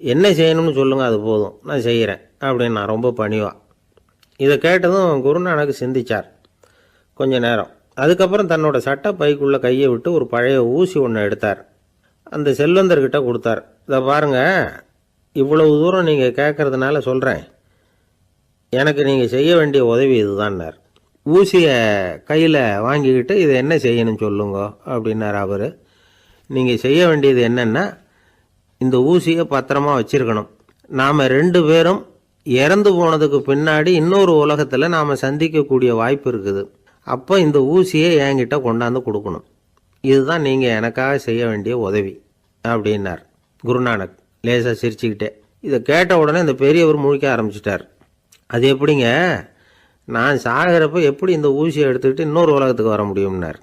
என்ன செய்யணும்னு சொல்லுங்கள், அது போதும், நான் செய்கிறேன் அப்படின்னு நான் ரொம்ப பணிவா. இதை கேட்டதும் குருநானக் சிந்திச்சார் கொஞ்ச நேரம். அதுக்கப்புறம் தன்னோட சட்டை பைக்குள்ளே கையை விட்டு ஒரு பழைய ஊசி ஒன்று எடுத்தார். அந்த செல்வந்தர்கிட்ட கொடுத்தார். இதை பாருங்கள், இவ்வளவு தூரம் நீங்கள் கேட்கறதுனால சொல்கிறேன். எனக்கு நீங்கள் செய்ய வேண்டிய உதவி இதுதான்னார். ஊசியை கையில் வாங்கிக்கிட்டு இதை என்ன செய்யணும்னு சொல்லுங்க அப்படின்னார் அவர். நீங்கள் செய்ய வேண்டியது என்னென்னா, இந்த ஊசியை பத்திரமா வச்சிருக்கணும். நாம் 2 பேரும் இறந்து போனதுக்கு பின்னாடி இன்னொரு உலகத்தில் நாம் சந்திக்கக்கூடிய வாய்ப்பு இருக்குது. அப்போ இந்த ஊசியை என்கிட்ட கொண்டாந்து கொடுக்கணும். இதுதான் நீங்கள் எனக்காக செய்ய வேண்டிய உதவி அப்படின்னார் குருநானக் லேசாக சிரிச்சுக்கிட்டே. இதை கேட்ட உடனே இந்த பெரியவர் முழிக்க ஆரம்பிச்சிட்டார். அது எப்படிங்க, நான் சாகிறப்ப எப்படி இந்த ஊசியை எடுத்துக்கிட்டு இன்னொரு உலகத்துக்கு வர முடியும்னார்.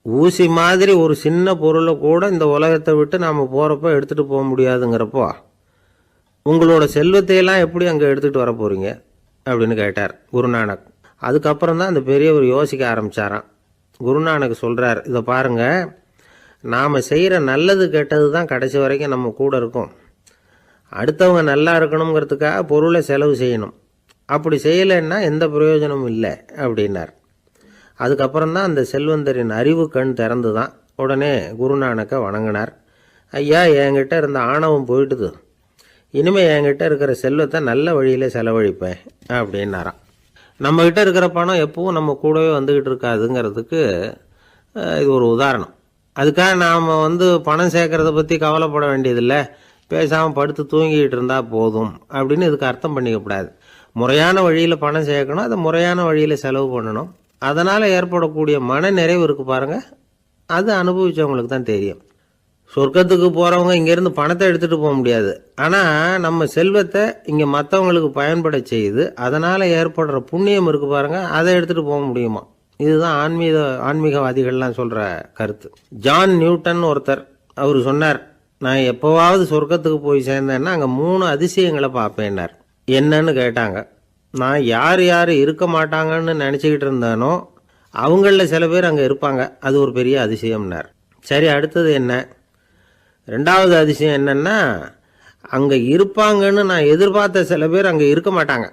ஊசி மாதிரி ஒரு சின்ன பொருளை கூட இந்த உலகத்தை விட்டு நாம் போகிறப்ப எடுத்துகிட்டு போக முடியாதுங்கிறப்போ உங்களோட செல்வத்தையெல்லாம் எப்படி அங்கே எடுத்துகிட்டு வர போகிறீங்க அப்படின்னு கேட்டார் குருநானக். அதுக்கப்புறம் தான் அந்த பெரியவர் யோசிக்க ஆரம்பித்தாராம். குருநானக் சொல்கிறார், இதை பாருங்கள், நாம் செய்கிற நல்லது கெட்டது தான் கடைசி வரைக்கும் நம்ம கூட இருக்கும். அடுத்தவங்க நல்லா இருக்கணுங்கிறதுக்காக பொருளை செலவு செய்யணும். அப்படி செய்யலைன்னா எந்த பிரயோஜனமும் இல்லை அப்படின்னார். அதுக்கப்புறம் தான் அந்த செல்வந்தரின் அறிவு கண் திறந்து தான். உடனே குருநானக்கை வணங்கினார். ஐயா, என்கிட்ட இருந்த ஆணவம் போயிட்டுது. இனிமேல் என்கிட்ட இருக்கிற செல்வத்தை நல்ல வழியில் செலவழிப்பேன் அப்படின்னாராம். நம்மக்கிட்ட இருக்கிற பணம் எப்பவும் நம்ம கூடவே வந்துக்கிட்டு இருக்காதுங்கிறதுக்கு இது ஒரு உதாரணம். அதுக்காக நாம் பணம் சேர்க்கறத பற்றி கவலைப்பட வேண்டியதில்லை, பேசாமல் படுத்து தூங்கிக்கிட்டு இருந்தால் போதும் அப்படின்னு இதுக்கு அர்த்தம் பண்ணிக்கக்கூடாது. முறையான வழியில் பணம் சேர்க்கணும், அதை முறையான வழியில் செலவு பண்ணணும். அதனால் ஏற்படக்கூடிய மன நிறைவு இருக்குது பாருங்கள், அது அனுபவித்தவங்களுக்கு தான் தெரியும். சொர்க்கத்துக்கு போகிறவங்க இங்கேருந்து பணத்தை எடுத்துகிட்டு போக முடியாது. ஆனால் நம்ம செல்வத்தை இங்கே மற்றவங்களுக்கு பயன்பட செய்து அதனால் ஏற்படுற புண்ணியம் இருக்குது பாருங்கள், அதை எடுத்துகிட்டு போக முடியுமா. இதுதான் ஆன்மீகவாதிகள்லாம் சொல்கிற கருத்து. ஜான் நியூட்டன் ஒருத்தர், அவர் சொன்னார், நான் எப்போவாவது சொர்க்கத்துக்கு போய் சேர்ந்தேன்னா அங்கே 3 அதிசயங்களை பார்ப்பேன்னார். என்னன்னு கேட்டாங்க. நான் யார் யார் இருக்க மாட்டாங்கன்னு நினச்சிக்கிட்டு இருந்தேனோ அவங்களில் சில பேர் அங்கே இருப்பாங்க, அது ஒரு பெரிய அதிசயம்னார். சரி, அடுத்தது என்ன? 2வது அதிசயம் என்னன்னா, அங்கே இருப்பாங்கன்னு நான் எதிர்பார்த்த சில பேர் அங்கே இருக்க மாட்டாங்க,